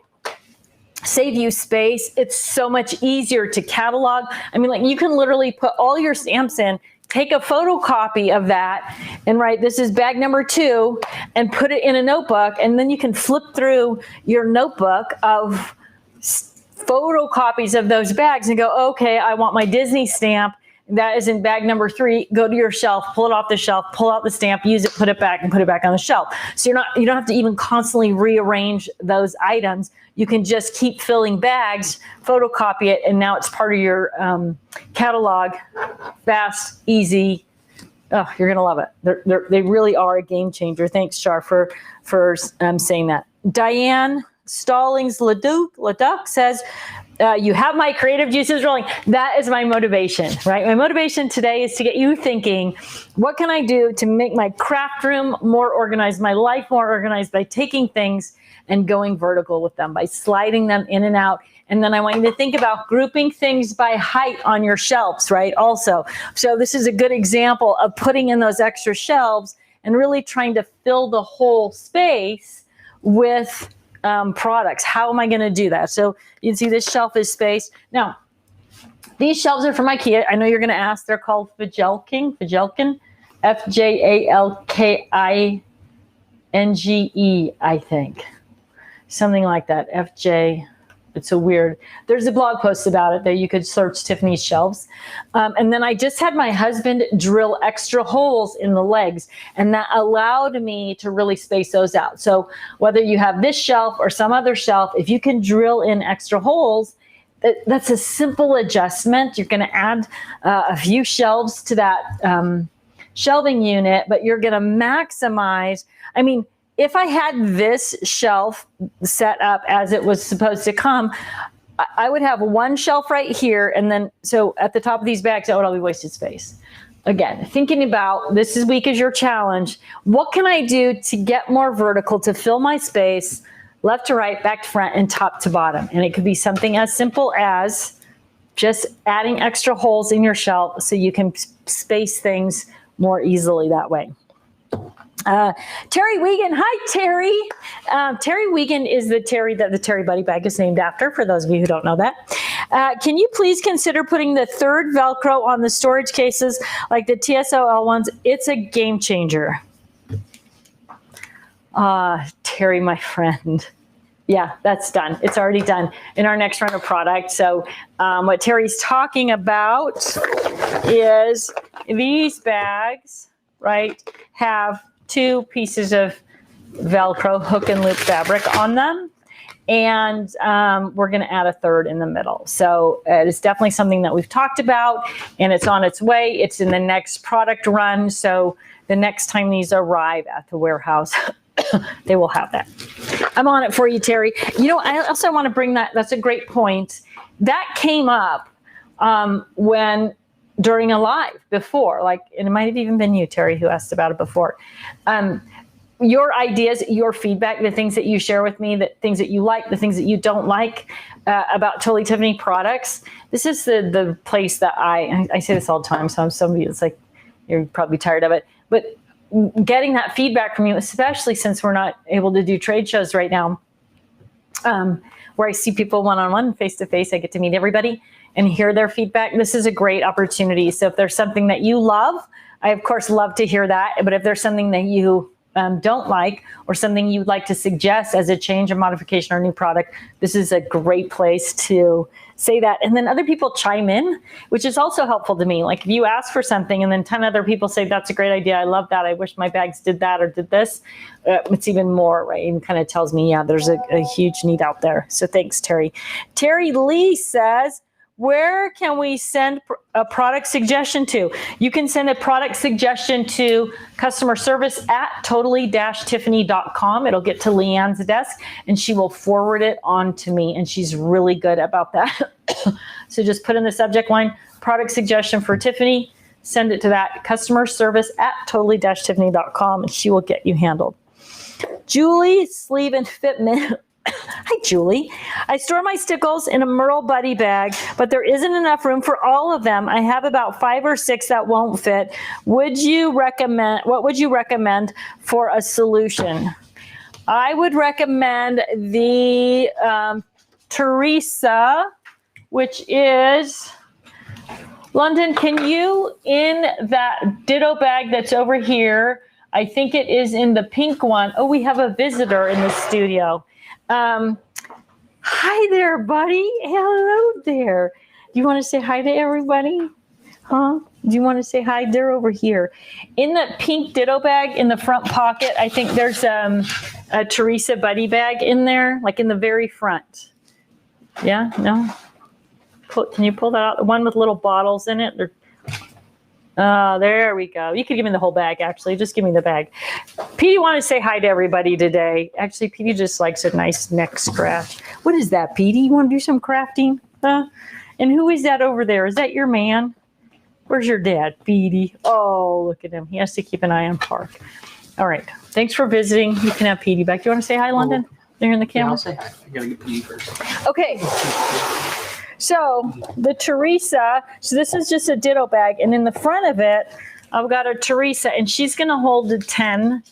save you space. It's so much easier to catalog. I mean, like you can literally put all your stamps in, take a photocopy of that and write, this is bag number 2, and put it in a notebook. And then you can flip through your notebook of photocopies of those bags and go, okay, I want my Disney stamp. That is in bag number 3. Go to your shelf, pull it off the shelf, pull out the stamp, use it, put it back, and put it back on the shelf. So you don't have to even constantly rearrange those items. You can just keep filling bags, photocopy it, and now it's part of your catalog. Fast, easy. Oh, you're gonna love it. They really are a game changer. Thanks, Char, for saying that. Diane Stallings Leduc says, you have my creative juices rolling. That is my motivation, right? My motivation today is to get you thinking, what can I do to make my craft room more organized, my life more organized, by taking things and going vertical with them, by sliding them in and out. And then I want you to think about grouping things by height on your shelves, right? Also, so this is a good example of putting in those extra shelves and really trying to fill the whole space with products. How am I going to do that? So you can see this shelf is spaced. Now, these shelves are from IKEA. I know you're going to ask. They're called Fjalking, Fjalkinge, I think. Something like that. FJ. It's so weird. There's a blog post about it that you could search Tiffany's shelves. And then I just had my husband drill extra holes in the legs, and that allowed me to really space those out. So whether you have this shelf or some other shelf, if you can drill in extra holes, that's a simple adjustment. You're going to add a few shelves to that shelving unit, but you're going to maximize. I mean, if I had this shelf set up as it was supposed to come, I would have one shelf right here. And then, so at the top of these bags, that would all be wasted space. Again, thinking about this week is your challenge. What can I do to get more vertical, to fill my space, left to right, back to front, and top to bottom? And it could be something as simple as just adding extra holes in your shelf so you can space things more easily that way. Terry Wiegand. Hi, Terry. Terry Wiegand is the Terry that the Terry Buddy bag is named after, for those of you who don't know that. Can you please consider putting the third Velcro on the storage cases like the TSOL ones? It's a game changer. Terry, my friend. Yeah, that's done. It's already done in our next run of product. So what Terry's talking about is these bags, right, have 2 pieces of Velcro hook and loop fabric on them. And we're going to add a third in the middle. So it's definitely something that we've talked about, and it's on its way. It's in the next product run. So the next time these arrive at the warehouse, they will have that. I'm on it for you, Terry. You know, I also want to bring that's a great point. That came up during a live before, and it might have even been you, Terry, who asked about it before. Your ideas, your feedback, the things that you share with me, the things that you like, the things that you don't like about Totally Tiffany products. This is the place that I say this all the time, so I'm somebody that's like, you're probably tired of it, but getting that feedback from you, especially since we're not able to do trade shows right now, where I see people one-on-one, face-to-face, I get to meet everybody and hear their feedback. This is a great opportunity. So if there's something that you love, I of course love to hear that. But if there's something that you don't like, or something you'd like to suggest as a change or modification or new product, this is a great place to say that. And then other people chime in, which is also helpful to me. Like if you ask for something and then 10 other people say, that's a great idea, I love that, I wish my bags did that or did this, it's even more, right? And kind of tells me, yeah, there's a huge need out there. So thanks, Terry. Terry Lee says, where can we send a product suggestion to? You can send a product suggestion to customer service at totally-tiffany.com. It'll get to Leanne's desk and she will forward it on to me, and she's really good about that. So just put in the subject line, product suggestion for Tiffany, send it to that, customer service at totally-tiffany.com, and she will get you handled. Julie Sleeve and Fitment. Hi, Julie. I store my stickles in a Merle Buddy bag, but there isn't enough room for all of them. I have about 5 or 6 that won't fit. What would you recommend for a solution? I would recommend the Teresa, which is London. Can you, in that ditto bag that's over here, I think it is in the pink one. Oh, we have a visitor in the studio. Hi there, buddy. Hello there. Do you want to say hi to everybody? Huh? Do you want to say hi? They're over here. In the pink ditto bag in the front pocket, I think there's a Teresa buddy bag in there, like in the very front. Yeah? No? Can you pull that out? The one with little bottles in it? There we go. You could give me the whole bag, actually. Just give me the bag. Petey wanted to say hi to everybody today. Actually, Petey just likes a nice neck scratch. What is that, Petey? You want to do some crafting? Huh? And who is that over there? Is that your man? Where's your dad, Petey? Oh, look at him. He has to keep an eye on Park. All right. Thanks for visiting. You can have Petey back. Do you want to say hi, London? They're in the camera. Yeah, I'll say hi. I gotta get Petey first. Okay. So the Teresa, so this is just a ditto bag, and in the front of it, I've got a Teresa, and she's going to hold a 10.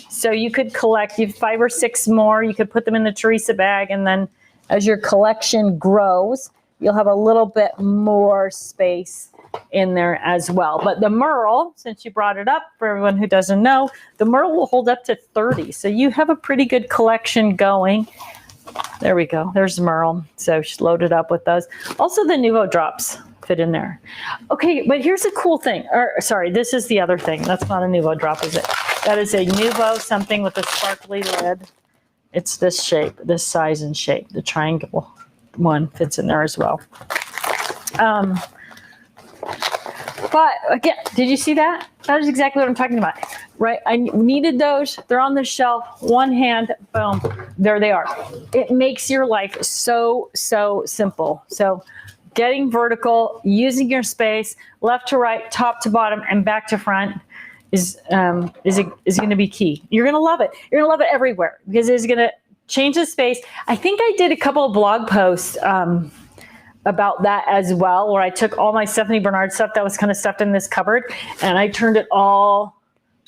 So you could collect, you have 5 or 6 more. You could put them in the Teresa bag, and then as your collection grows, you'll have a little bit more space in there as well. But the Merle, since you brought it up, for everyone who doesn't know, the Merle will hold up to 30. So you have a pretty good collection going. There we go. There's Merle. So she's loaded up with those. Also, the Nouveau drops fit in there. Okay, but here's a cool thing. Sorry, this is the other thing. That's not a Nouveau drop, is it? That is a Nouveau something with a sparkly lid. It's this shape, this size and shape. The triangle one fits in there as well. But again, did you see that? That is exactly what I'm talking about, right? I needed those. They're on the shelf, one hand, boom, there they are. It makes your life so, so simple. So getting vertical, using your space, left to right, top to bottom, and back to front is going to be key. You're going to love it. You're going to love it everywhere because it's going to change the space. I think I did a couple of blog posts about that as well, where I took all my Stephanie Bernard stuff that was kind of stuffed in this cupboard and I turned it all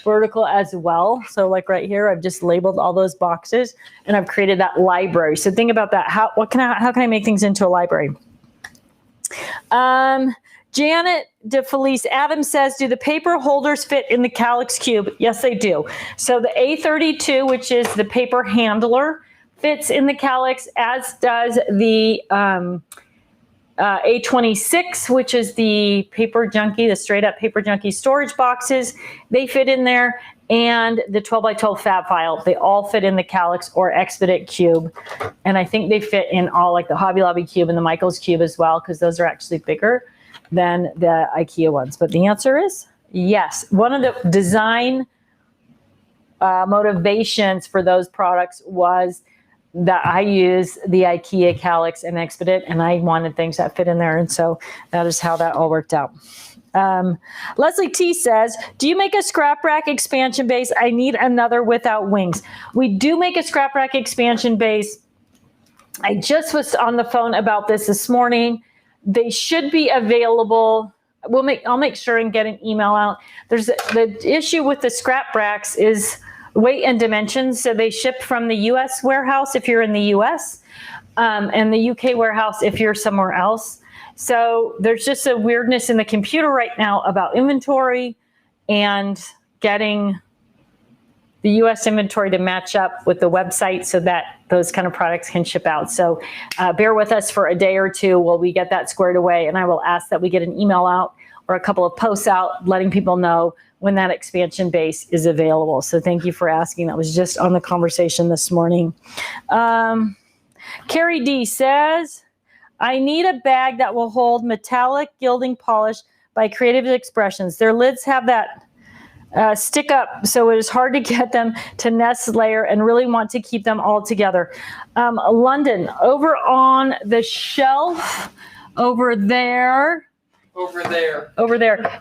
vertical as well. So like right here, I've just labeled all those boxes and I've created that library. So think about that. How can I make things into a library? Janet DeFelice Adams says, do the paper holders fit in the Calyx cube? Yes, they do. So the A32, which is the paper handler, fits in the Calyx, as does the A26, which is the paper junkie, the straight up paper junkie storage boxes. They fit in there. And the 12 by 12 fab file, they all fit in the Calyx or Expedit cube. And I think they fit in all, like the Hobby Lobby cube and the Michaels cube as well, because those are actually bigger than the IKEA ones. But the answer is yes. One of the design motivations for those products was that I use the IKEA Calyx and Expedit, and I wanted things that fit in there. And so that is how that all worked out. Leslie T says, do you make a scrap rack expansion base? I need another without wings. We do make a scrap rack expansion base. I just was on the phone about this morning. They should be available. I'll make sure and get an email out. The issue with the scrap racks is weight and dimensions. So they ship from the US warehouse if you're in the US, and the UK warehouse if you're somewhere else. So there's just a weirdness in the computer right now about inventory and getting the US inventory to match up with the website so that those kind of products can ship out. So bear with us for a day or two while we get that squared away. And I will ask that we get an email out or a couple of posts out letting people know when that expansion base is available. So thank you for asking. That was just on the conversation this morning. Carrie D says, I need a bag that will hold metallic gilding polish by Creative Expressions. Their lids have that stick up, so it is hard to get them to nest layer and really want to keep them all together. London, over on the shelf, over there.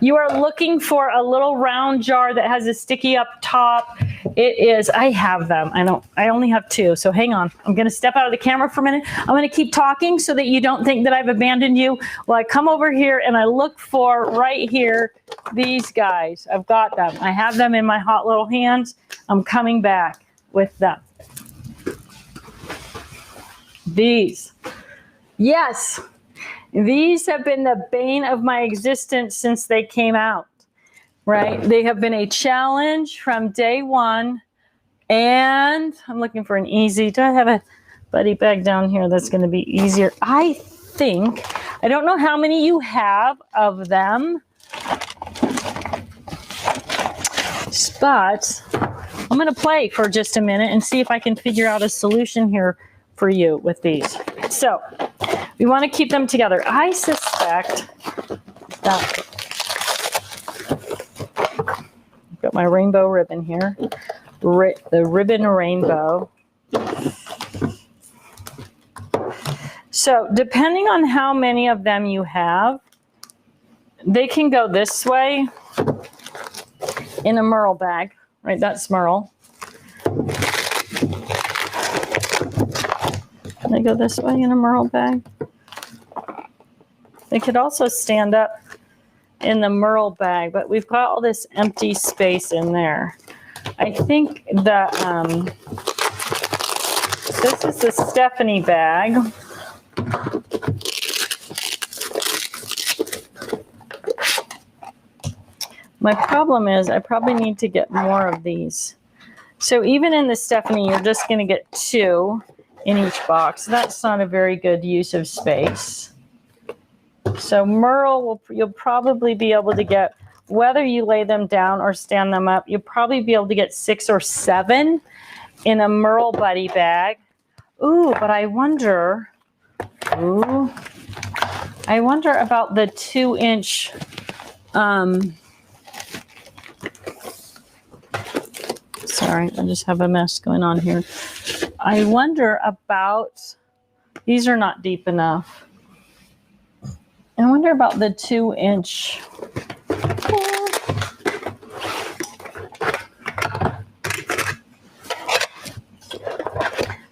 You are looking for a little round jar that has a sticky up top. It is, I have them. I only have 2. So hang on. I'm going to step out of the camera for a minute. I'm going to keep talking so that you don't think that I've abandoned you. Well, I come over here and I look for right here, these guys. I've got them. I have them in my hot little hands. I'm coming back with them. These. Yes, these have been the bane of my existence since they came out, right? They have been a challenge from day one, and I'm looking for an easy, do I have a buddy bag down here that's going to be easier? I think, I don't know how many you have of them, but I'm going to play for just a minute and see if I can figure out a solution here for you with these. So we want to keep them together. I suspect that I've got my rainbow ribbon here, the ribbon rainbow. So depending on how many of them you have, they can go this way in a Merle bag, right? That's Merle. Can they go this way in a Merle bag? They could also stand up in the Merle bag, but we've got all this empty space in there. I think that this is the Stephanie bag. My problem is I probably need to get more of these. So even in the Stephanie, you're just going to get 2 in each box. That's not a very good use of space. So Merle, you'll probably be able to get, whether you lay them down or stand them up, you'll probably be able to get 6 or 7 in a Merle Buddy bag. Ooh, but I wonder about the 2-inch, sorry, I just have a mess going on here. I wonder about, these are not deep enough. I wonder about the 2-inch.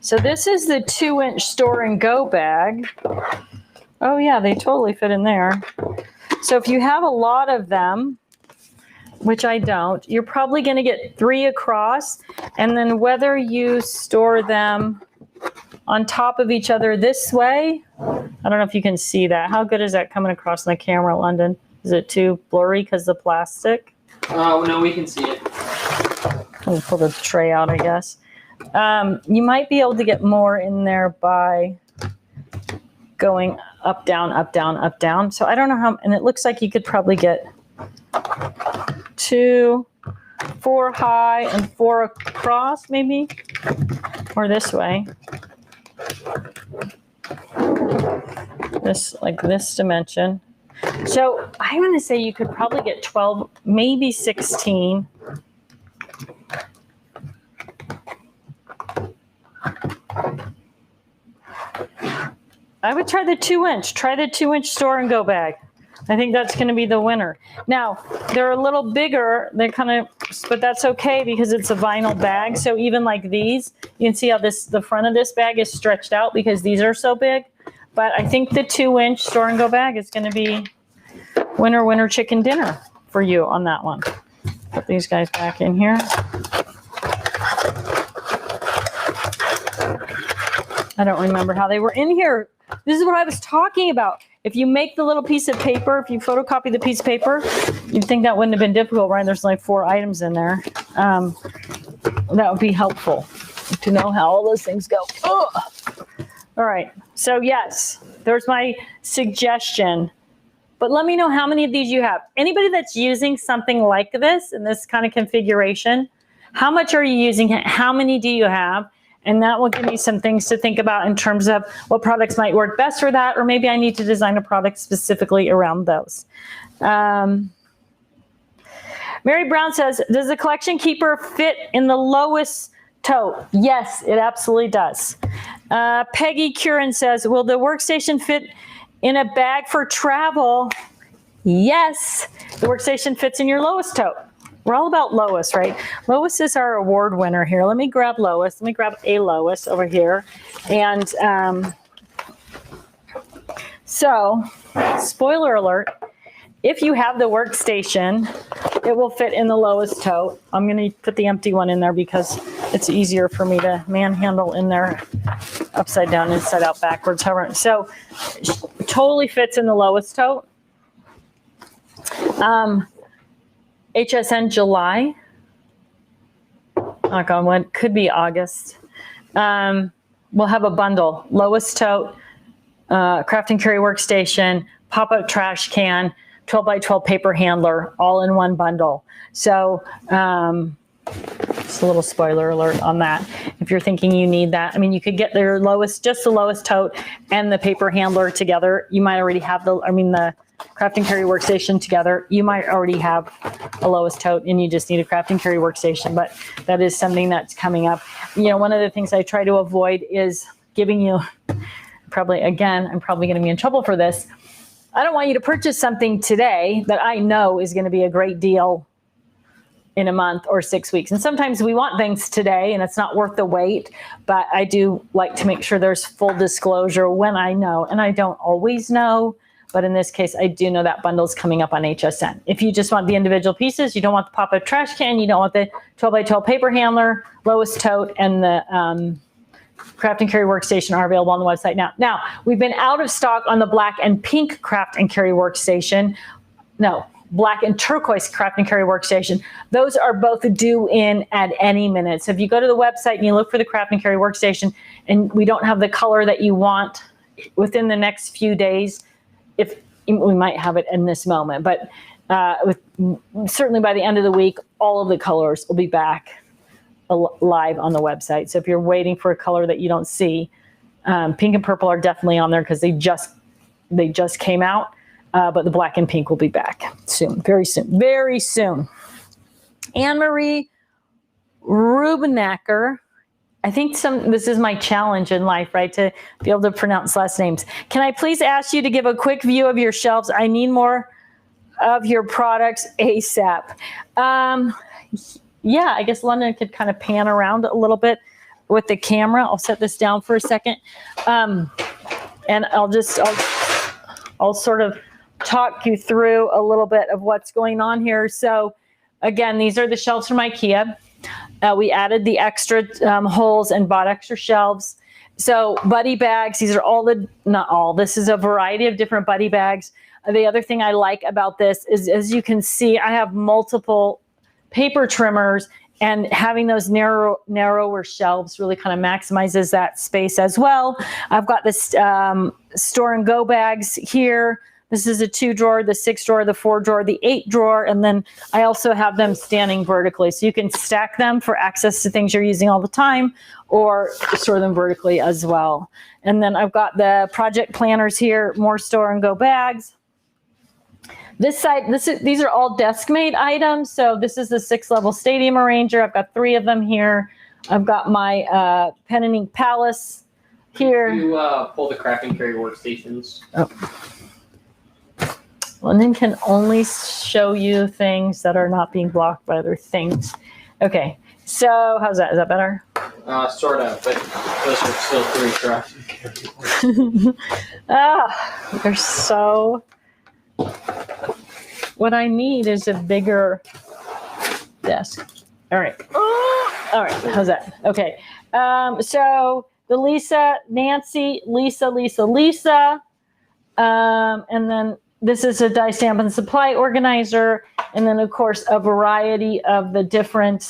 So this is the 2-inch store and go bag. Oh yeah, they totally fit in there. So if you have a lot of them, which I don't, you're probably going to get 3 across, and then whether you store them on top of each other this way, I don't know if you can see that. How good is that coming across in the camera, London? Is it too blurry because of the plastic? Oh, no, we can see it. I'll pull the tray out, I guess. You might be able to get more in there by going up, down, up, down, up, down. So I don't know how, and it looks like you could probably get 2, 4 high and 4 across, maybe, or this way. This, like this dimension. So I'm going to say you could probably get 12, maybe 16. I would try the 2-inch. Try the 2-inch store and go bag. I think that's going to be the winner. Now, they're a little bigger. They're kind of, but that's okay because it's a vinyl bag. So even like these, you can see how the front of this bag is stretched out because these are so big. But I think the 2-inch store and go bag is going to be winner, winner, chicken dinner for you on that one. Put these guys back in here. I don't remember how they were in here. This is what I was talking about. If you make the little piece of paper, if you photocopy the piece of paper, you'd think that wouldn't have been difficult, right? There's like 4 items in there. That would be helpful to know how all those things go. Ugh. All right. So yes, there's my suggestion. But let me know how many of these you have. Anybody that's using something like this in this kind of configuration, how much are you using it? How many do you have? And that will give me some things to think about in terms of what products might work best for that, or maybe I need to design a product specifically around those. Mary Brown says, does the collection keeper fit in the lowest tote? Yes, it absolutely does. Peggy Curran says, will the workstation fit in a bag for travel? Yes, the workstation fits in your lowest tote. We're all about Lois, right? Lois is our award winner here. Let me grab Lois. Let me grab a Lois over here. And so, spoiler alert, if you have the workstation, it will fit in the Lois tote. I'm going to put the empty one in there because it's easier for me to manhandle in there upside down, inside out, backwards, however. So totally fits in the lowest tote. HSN July. Knock on wood, could be August. We'll have a bundle, lowest tote, craft and carry workstation, pop-up trash can, 12 by 12 paper handler, all in one bundle. So just a little spoiler alert on that. If you're thinking you need that, I mean, you could get their lowest, just the lowest tote and the paper handler together. You might already have the craft and carry workstation together. You might already have a lowest tote and you just need a craft and carry workstation, but that is something that's coming up. You know, one of the things I try to avoid is giving you, I'm probably going to be in trouble for this. I don't want you to purchase something today that I know is going to be a great deal in a month or 6 weeks. And sometimes we want things today and it's not worth the wait, but I do like to make sure there's full disclosure when I know, and I don't always know. But in this case, I do know that bundle's coming up on HSN. If you just want the individual pieces, you don't want the pop-up trash can, you don't want the 12 by 12 paper handler, lowest tote, and the craft and carry workstation are available on the website now. Now, we've been out of stock on the black and pink craft and carry workstation. No, black and turquoise craft and carry workstation. Those are both due in at any minute. So if you go to the website and you look for the craft and carry workstation and we don't have the color that you want within the next few days, if we might have it in this moment, but certainly by the end of the week, all of the colors will be back live on the website. So if you're waiting for a color that you don't see, pink and purple are definitely on there because they just came out, but the black and pink will be back soon, very soon, very soon. Anne-Marie Rubenacker. I think this is my challenge in life, right? To be able to pronounce last names. Can I please ask you to give a quick view of your shelves? I need more of your products ASAP. Yeah, I guess London could kind of pan around a little bit with the camera. I'll set this down for a second. And I'll sort of talk you through a little bit of what's going on here. So again, these are the shelves from IKEA. We added the extra holes and bought extra shelves. So buddy bags, these are not all, this is a variety of different buddy bags. The other thing I like about this is, as you can see, I have multiple paper trimmers, and having those narrower shelves really kind of maximizes that space as well. I've got this store and go bags here. This is a 2 drawer, the 6 drawer, the 4 drawer, the 8 drawer, and then I also have them standing vertically. So you can stack them for access to things you're using all the time, or store them vertically as well. And then I've got the project planners here, more store and go bags. This side, these are all desk-made items. So this is the 6-level stadium arranger. I've got 3 of them here. I've got my pen and ink palace here. Can you pull the craft and carry workstations? Oh. London can only show you things that are not being blocked by other things. Okay, so how's that? Is that better? Sort of, but those are still 3 craft and carry. They're so... What I need is a bigger desk. All right. All right, how's that? Okay, so the Lisa, Nancy, Lisa, and then this is a die stamp and supply organizer. And then, of course, a variety of the different,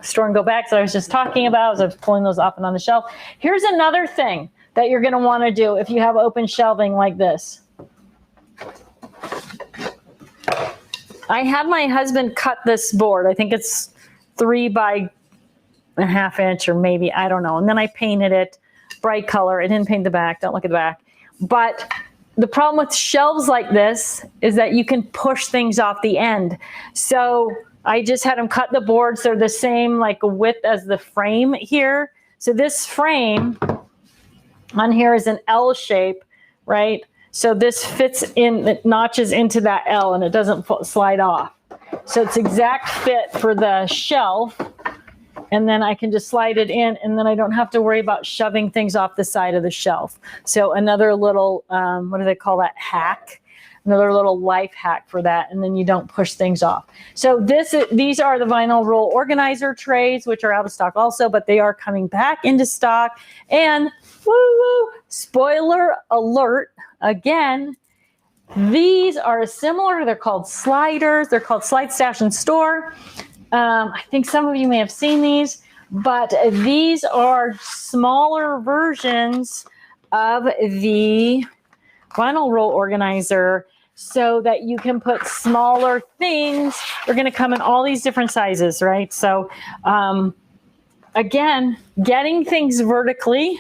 store and go back that I was just talking about as I was pulling those off and on the shelf. Here's another thing that you're going to want to do if you have open shelving like this. I had my husband cut this board. I think it's 3 by 1/2 inch, or maybe, I don't know. And then I painted it bright color. I didn't paint the back. Don't look at the back. But the problem with shelves like this is that you can push things off the end. So I just had him cut the boards. They're the same like width as the frame here. So this frame on here is an L shape, right? So this fits in, it notches into that L and it doesn't slide off. So it's exact fit for the shelf. And then I can just slide it in, and then I don't have to worry about shoving things off the side of the shelf. So another little, what do they call that, hack? Another little life hack for that, and then you don't push things off. So these are the vinyl roll organizer trays, which are out of stock also, but they are coming back into stock. And woo, spoiler alert, again, these are similar. They're called sliders. They're called Slide Stash and Store. I think some of you may have seen these, but these are smaller versions of the vinyl roll organizer so that you can put smaller things. They're going to come in all these different sizes, right? So again, getting things vertically,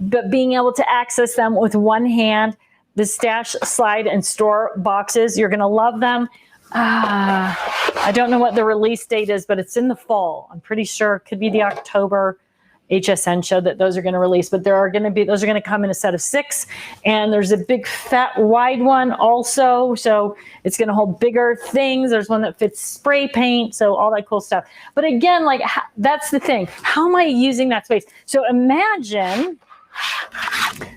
but being able to access them with one hand. The Stash, Slide, and Store boxes, you're going to love them. I don't know what the release date is, but it's in the fall. I'm pretty sure it could be the October HSN show that those are going to release, but those are going to come in a set of 6, and there's a big fat wide one also, so it's going to hold bigger things. There's one that fits spray paint, so all that cool stuff. But again, like, that's the thing. How am I using that space? So imagine,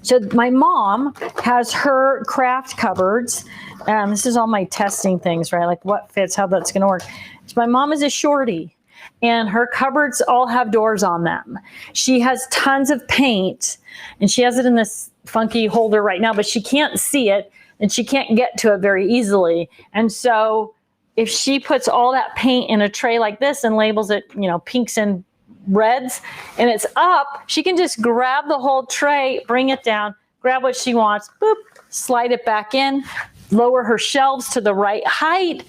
so my mom has her craft cupboards. This is all my testing things, right? Like what fits, how that's going to work. So my mom is a shorty, and her cupboards all have doors on them. She has tons of paint, and she has it in this funky holder right now, but she can't see it, and she can't get to it very easily. And so if she puts all that paint in a tray like this and labels it, pinks and reds, and it's up, she can just grab the whole tray, bring it down, grab what she wants, boop, slide it back in, lower her shelves to the right height.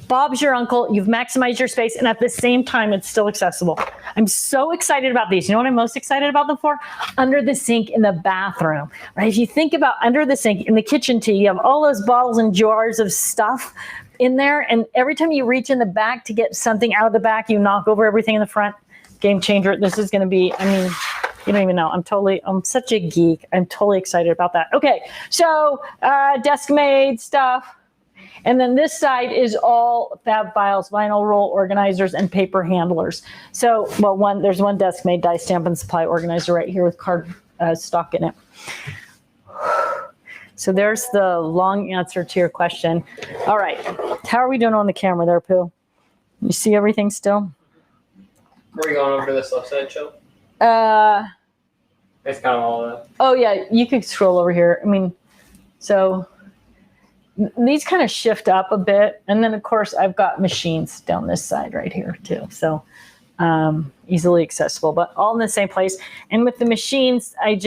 Bob's your uncle. You've maximized your space, and at the same time, it's still accessible. I'm so excited about these. You know what I'm most excited about them for? Under the sink in the bathroom, right? If you think about under the sink in the kitchen too, you have all those bottles and jars of stuff in there, and every time you reach in the back to get something out of the back, you knock over everything in the front. Game changer. This is going to be, you don't even know. I'm such a geek. I'm totally excited about that. Okay. So, desk made stuff. And then this side is all fab files, vinyl roll organizers, and paper handlers. So, there's one desk made die stamp and supply organizer right here with card stock in it. So there's the long answer to your question. All right. How are we doing on the camera there, Pooh? You see everything still? We're going over to this left side, show. It's kind of all of that. Oh yeah, you can scroll over here. So these kind of shift up a bit, and then of course I've got machines down this side right here too. So easily accessible, but all in the same place. And with the machines, I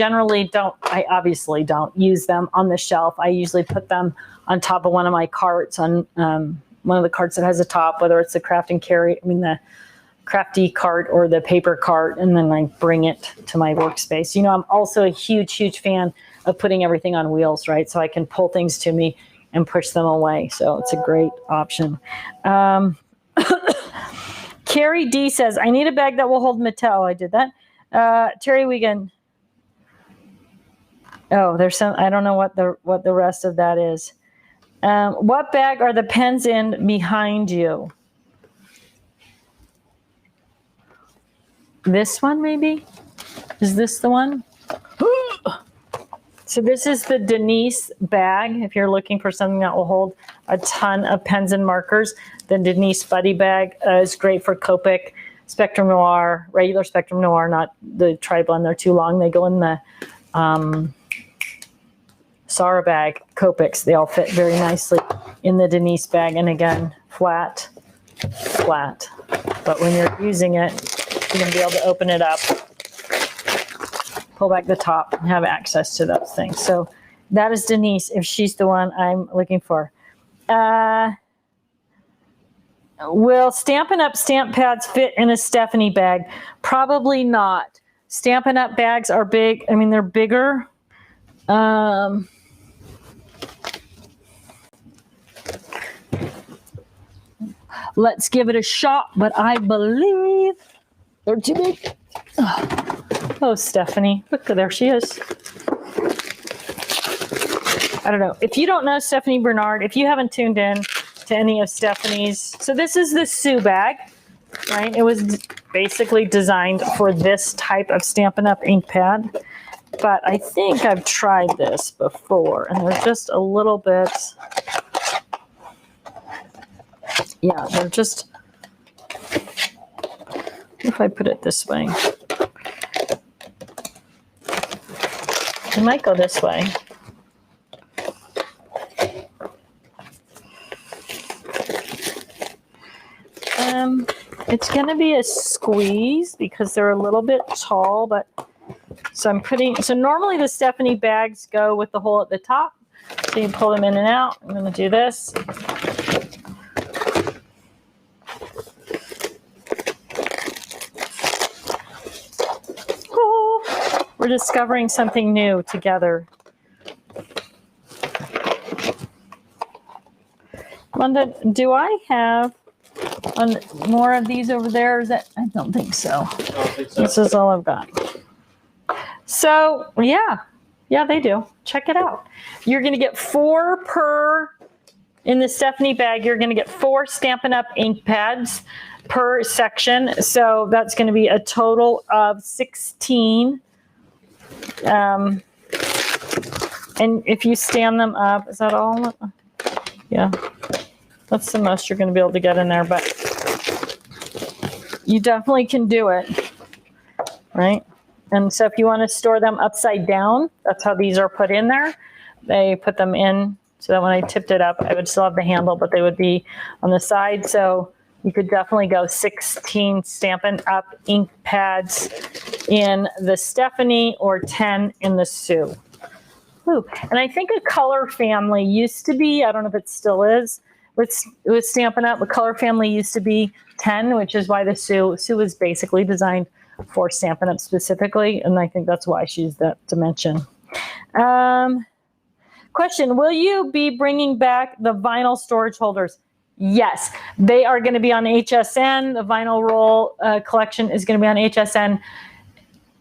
obviously don't use them on the shelf. I usually put them on top of one of my carts, on one of the carts that has a top, whether it's the craft and carry, the crafty cart or the paper cart, and then I bring it to my workspace. I'm also a huge fan of putting everything on wheels, right? So I can pull things to me and push them away. So it's a great option. Carrie D says, I need a bag that will hold Mattel. I did that. Terry Wiegand. Oh, there's some, I don't know what the rest of that is. What bag are the pens in behind you? This one, maybe? Is this the one? So this is the Denise bag. If you're looking for something that will hold a ton of pens and markers, the Denise Buddy bag is great for Copic, Spectrum Noir, regular Spectrum Noir, not the tri-blend. They're too long. They go in the Sarah bag, Copics. They all fit very nicely in the Denise bag. And again, flat. But when you're using it, you're going to be able to open it up, pull back the top, and have access to those things. So that is Denise, if she's the one I'm looking for. Will Stampin' Up! Stamp pads fit in a Stephanie bag? Probably not. Stampin' Up! Bags are big. They're bigger. Let's give it a shot, but I believe they're too big. Oh, Stephanie. Look, there she is. I don't know. If you don't know Stephanie Bernard, if you haven't tuned in to any of Stephanie's, so this is the Sue bag, right? It was basically designed for this type of Stampin' Up! Ink pad, but I think I've tried this before, and they're just a little bit Yeah, they're just, if I put it this way, it might go this way. It's going to be a squeeze because they're a little bit tall, but so normally the Stephanie bags go with the hole at the top. So you pull them in and out. I'm going to do this. Oh, we're discovering something new together. Wanda, do I have more of these over there? Is that? I don't think so. I don't think so. This is all I've got. So yeah, they do. Check it out. You're going to get 4 per, in the Stephanie bag, you're going to get 4 Stampin' Up! Ink pads per section. So that's going to be a total of 16. And if you stand them up, is that all? Yeah. That's the most you're going to be able to get in there, but you definitely can do it, right? And so if you want to store them upside down, that's how these are put in there. They put them in so that when I tipped it up, I would still have the handle, but they would be on the side. So you could definitely go 16 Stampin' Up! Ink pads in the Stephanie or 10 in the Sue. Ooh. And I think a color family used to be, I don't know if it still is, with Stampin' Up! The color family used to be 10, which is why the Sue was basically designed for Stampin' Up! Specifically, and I think that's why she's that dimension. Question, will you be bringing back the vinyl storage holders? Yes, they are going to be on HSN. The vinyl roll collection is going to be on HSN.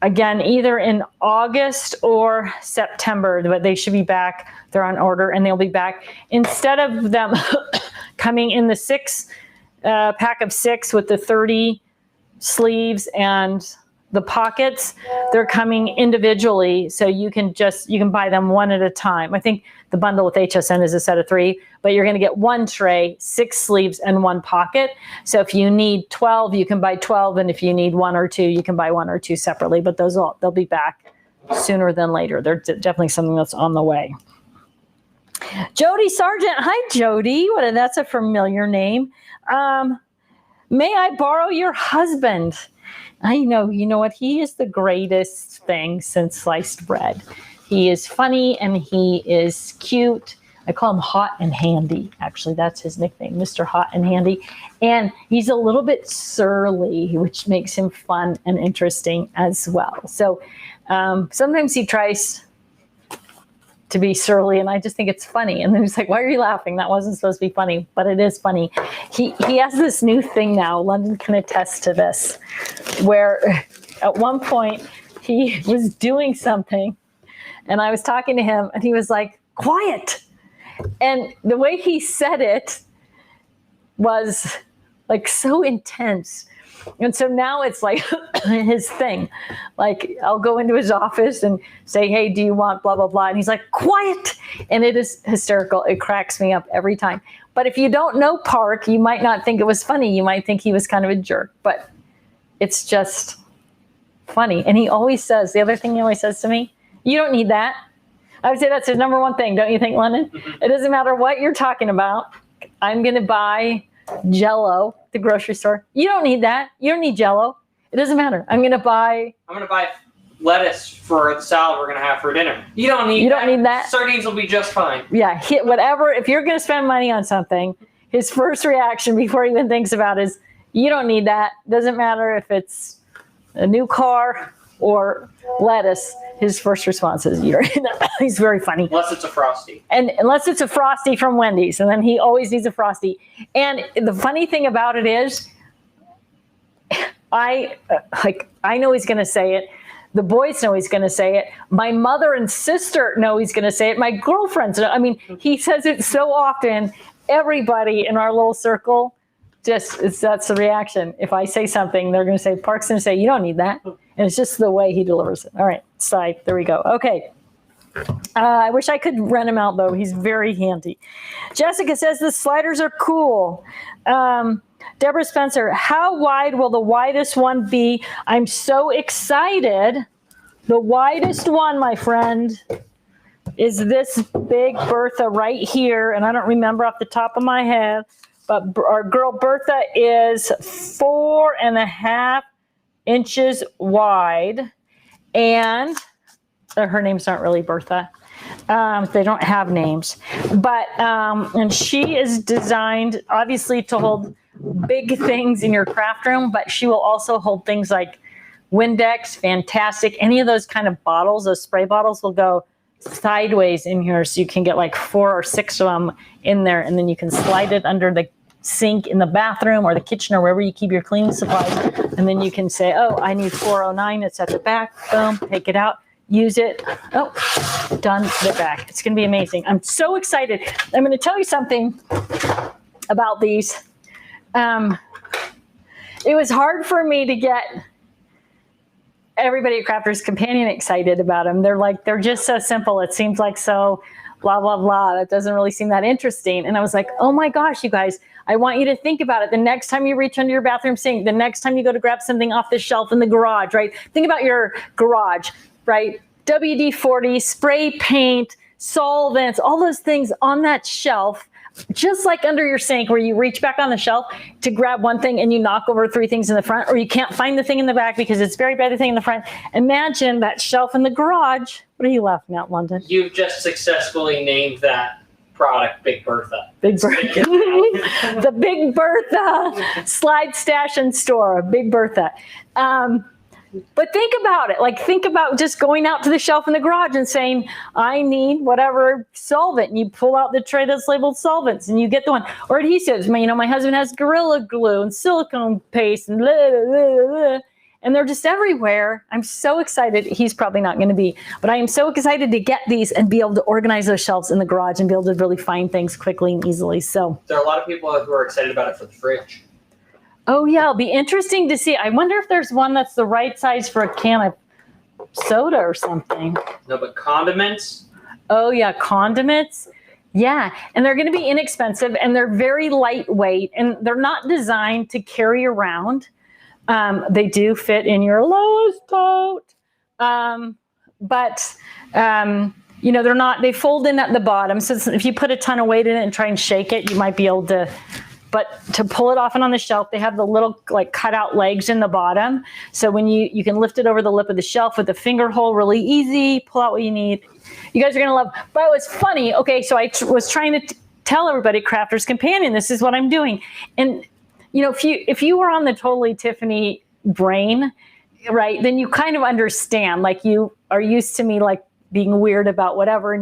Again, either in August or September, but they should be back. They're on order and they'll be back. Instead of them coming in the pack of 6 with the 30 sleeves and the pockets, they're coming individually. So you can buy them one at a time. I think the bundle with HSN is a set of 3, but you're going to get 1 tray, 6 sleeves, and 1 pocket. So if you need 12, you can buy 12. And if you need 1 or 2, you can buy 1 or 2 separately, but they'll be back sooner than later. They're definitely something that's on the way. Jody Sargent. Hi, Jody. That's a familiar name. May I borrow your husband? I know, you know what? He is the greatest thing since sliced bread. He is funny and he is cute. I call him Hot and Handy. Actually, that's his nickname, Mr. Hot and Handy. And he's a little bit surly, which makes him fun and interesting as well. So sometimes he tries to be surly, and I just think it's funny. And then he's like, why are you laughing? That wasn't supposed to be funny, but it is funny. He has this new thing now, London can attest to this, where at one point he was doing something, and I was talking to him, and he was like, quiet. And the way he said it was like so intense. And so now it's like his thing. Like I'll go into his office and say, hey, do you want blah, blah, blah? And he's like, quiet. And it is hysterical. It cracks me up every time. But if you don't know Park, you might not think it was funny. You might think he was kind of a jerk, but it's just funny. And he always says, the other thing he always says to me, you don't need that. I would say that's his number one thing. Don't you think, London? It doesn't matter what you're talking about. I'm going to buy Jell-O at the grocery store. You don't need that. You don't need Jell-O. It doesn't matter. I'm going to buy lettuce for the salad we're going to have for dinner. You don't need that. Sardines will be just fine. Yeah, whatever. If you're going to spend money on something, his first reaction before he even thinks about it is, you don't need that. Doesn't matter if it's a new car or lettuce. His first response is, he's very funny. Unless it's a Frosty. And unless it's a Frosty from Wendy's, and then he always needs a Frosty. And the funny thing about it is, I know he's going to say it. The boys know he's going to say it. My mother and sister know he's going to say it. My girlfriends know. I mean, he says it so often. Everybody in our little circle, that's the reaction. If I say something, they're going to say, Park's going to say, you don't need that. And it's just the way he delivers it. All right, side. There we go. Okay. I wish I could rent him out though. He's very handy. Jessica says the sliders are cool. Deborah Spencer, how wide will the widest one be? I'm so excited. The widest one, my friend, is this big Bertha right here. And I don't remember off the top of my head, but our girl Bertha is 4.5 inches wide. And her names aren't really Bertha. They don't have names. But, and she is designed obviously to hold big things in your craft room, but she will also hold things like Windex, Fantastic, any of those kind of bottles, those spray bottles will go sideways in here, so you can get like 4 or 6 of them in there, and then you can slide it under the sink in the bathroom or the kitchen or wherever you keep your cleaning supplies, and then you can say, oh, I need 409, it's at the back, boom, take it out, use it, oh, done, put it back. It's going to be amazing. I'm so excited. I'm going to tell you something about these. It was hard for me to get everybody at Crafters Companion excited about them. They're just so simple. It seems like so blah, blah, blah. That doesn't really seem that interesting. And I was like, oh my gosh, you guys, I want you to think about it. The next time you reach under your bathroom sink, the next time you go to grab something off the shelf in the garage, right? Think about your garage, right? WD-40, spray paint, solvents, all those things on that shelf, just like under your sink where you reach back on the shelf to grab one thing and you knock over 3 things in the front, or you can't find the thing in the back because it's very bad, the thing in the front. Imagine that shelf in the garage. What are you laughing at, London? You've just successfully named that product Big Bertha. Big Bertha. The Big Bertha slide stash and store, Big Bertha. But think about it. Like, think about just going out to the shelf in the garage and saying, I need whatever solvent. And you pull out the tray that's labeled solvents and you get the one. Or adhesives. My husband has Gorilla Glue and silicone paste and blah, blah, blah, blah. And they're just everywhere. I'm so excited. He's probably not going to be. But I am so excited to get these and be able to organize those shelves in the garage and be able to really find things quickly and easily. So there are a lot of people who are excited about it for the fridge. Oh, yeah, it'll be interesting to see. I wonder if there's one that's the right size for a can of soda or something. No, but condiments? Oh, yeah, condiments. Yeah, and they're going to be inexpensive, and they're very lightweight, and they're not designed to carry around. They do fit in your lowest tote, but they're not. They fold in at the bottom, so if you put a ton of weight in it and try and shake it, you might be able to. But to pull it off and on the shelf, they have the little like cutout legs in the bottom. So when you can lift it over the lip of the shelf with the finger hole really easy, pull out what you need. You guys are going to love. But it was funny. Okay, so I was trying to tell everybody, Crafters Companion, this is what I'm doing. And, if you were on the Totally Tiffany brain, right, then you kind of understand. Like, you are used to me like being weird about whatever,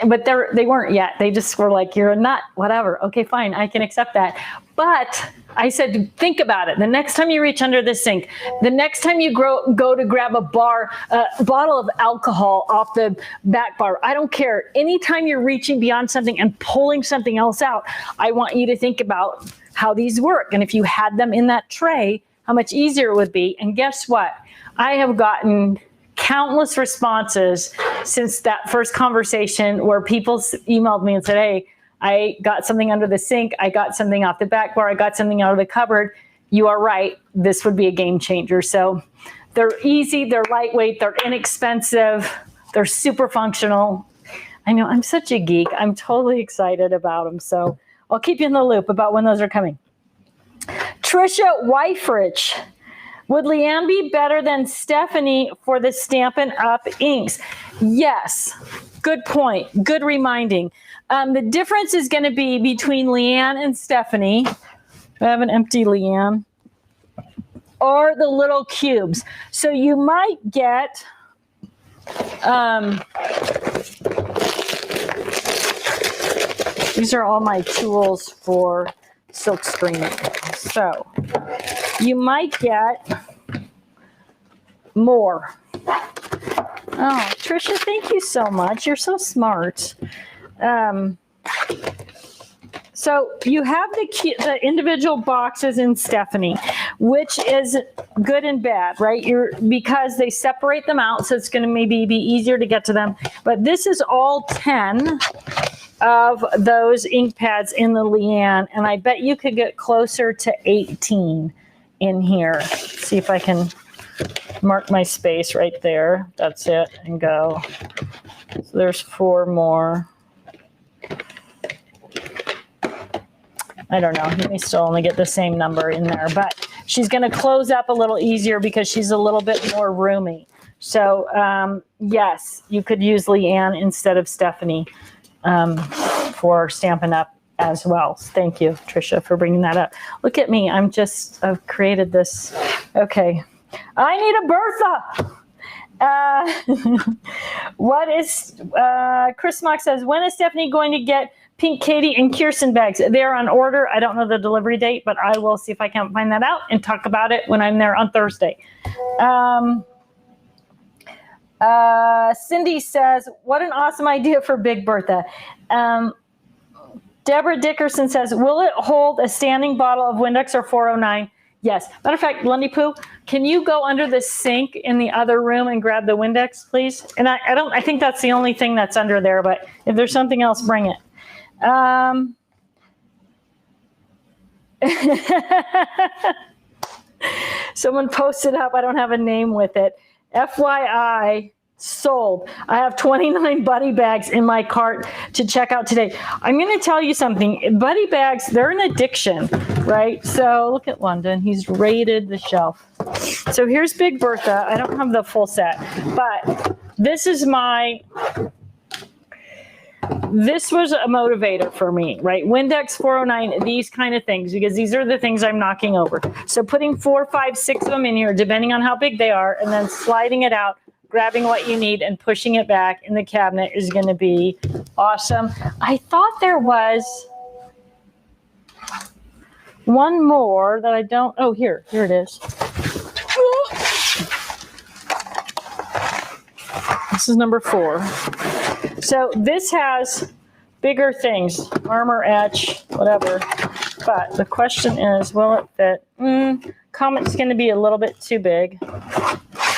but they weren't yet. They just were like, you're a nut, whatever. Okay, fine, I can accept that. But I said, think about it. The next time you reach under the sink, the next time you go to grab a bottle of alcohol off the back bar, I don't care. Anytime you're reaching beyond something and pulling something else out, I want you to think about how these work. And if you had them in that tray, how much easier it would be. And guess what? I have gotten countless responses since that first conversation where people emailed me and said, hey, I got something under the sink. I got something off the back bar. I got something out of the cupboard. You are right. This would be a game changer. So they're easy. They're lightweight. They're inexpensive. They're super functional. I know, I'm such a geek. I'm totally excited about them. So I'll keep you in the loop about when those are coming. Trisha Wyfrich. Would Leanne be better than Stephanie for the Stampin' Up! Inks? Yes. Good point. Good reminding. The difference is going to be between Leanne and Stephanie. I have an empty Leanne. Or the little cubes. So you might get... these are all my tools for silk screening. So you might get more. Oh, Trisha, thank you so much. You're so smart. So you have the individual boxes in Stephanie, which is good and bad, right? Because they separate them out, so it's going to maybe be easier to get to them. But this is all 10 of those ink pads in the Leanne, and I bet you could get closer to 18 in here. Let's see if I can mark my space right there. That's it, and go. So there's 4 more. I don't know, you may still only get the same number in there, but she's going to close up a little easier because she's a little bit more roomy. So yes, you could use Leanne instead of Stephanie for Stampin' Up as well. Thank you, Trisha, for bringing that up. Look at me, I've created this. Okay, I need a Bertha. What is, Chris Mock says, when is Stephanie going to get Pink Katie and Kirsten bags? They're on order. I don't know the delivery date, but I will see if I can find that out and talk about it when I'm there on Thursday. Cindy says, what an awesome idea for Big Bertha. Deborah Dickerson says, will it hold a standing bottle of Windex or 409? Yes. Matter of fact, Lundy Poo, can you go under the sink in the other room and grab the Windex, please? And I think that's the only thing that's under there, but if there's something else, bring it. Someone posted up, I don't have a name with it. FYI, sold. I have 29 buddy bags in my cart to check out today. I'm going to tell you something. Buddy bags, they're an addiction, right? So look at London. He's raided the shelf. So here's Big Bertha. I don't have the full set, but this is this was a motivator for me, right? Windex 409, these kind of things, because these are the things I'm knocking over. So putting 4, 5, 6 of them in here, depending on how big they are, and then sliding it out, grabbing what you need and pushing it back in the cabinet is going to be awesome. I thought there was one more that I don't, oh, here it is. This is number 4. So this has bigger things, armor etch, whatever. But the question is, will it fit? Comet's going to be a little bit too big.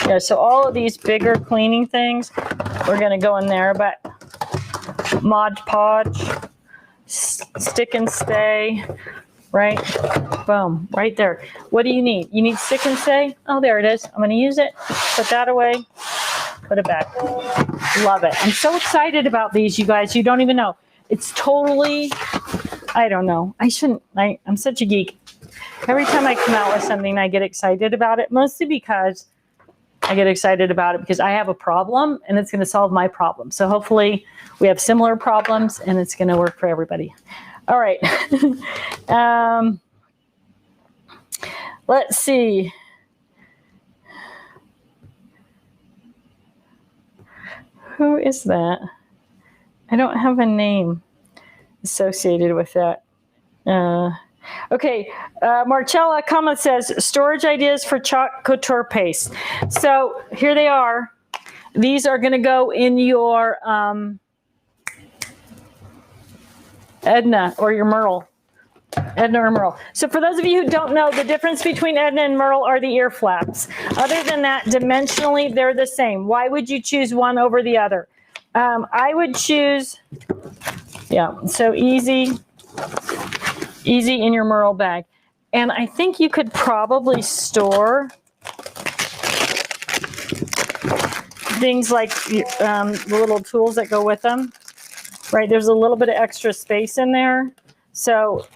Yeah, so all of these bigger cleaning things, we're going to go in there. But Mod Podge, stick and stay, right? Boom, right there. What do you need? You need stick and stay? Oh, there it is. I'm going to use it. Put that away. Put it back. Love it. I'm so excited about these, you guys. You don't even know. It's totally, I don't know. I'm such a geek. Every time I come out with something, I get excited about it, mostly because I get excited about it because I have a problem and it's going to solve my problem. So hopefully we have similar problems and it's going to work for everybody. All right. Let's see. Who is that? I don't have a name associated with that. Okay, Marcella Kama says, storage ideas for chalk couture paste. So here they are. These are going to go in your Edna or your Merle. Edna or Merle. So for those of you who don't know, the difference between Edna and Merle are the ear flaps. Other than that, dimensionally, they're the same. Why would you choose one over the other? I would choose, so easy in your Merle bag. And I think you could probably store things like the little tools that go with them, right? There's a little bit of extra space in there. So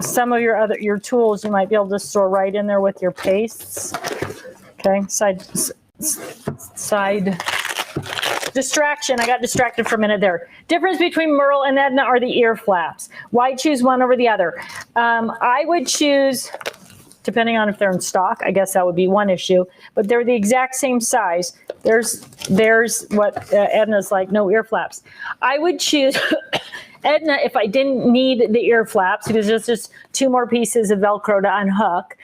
some of your tools you might be able to store right in there with your pastes. Okay, side distraction. I got distracted for a minute there. Difference between Merle and Edna are the ear flaps. Why choose one over the other? I would choose, depending on if they're in stock, I guess that would be one issue, but they're the exact same size. There's what Edna's like, no ear flaps. I would choose Edna if I didn't need the ear flaps because there's just 2 more pieces of Velcro to unhook.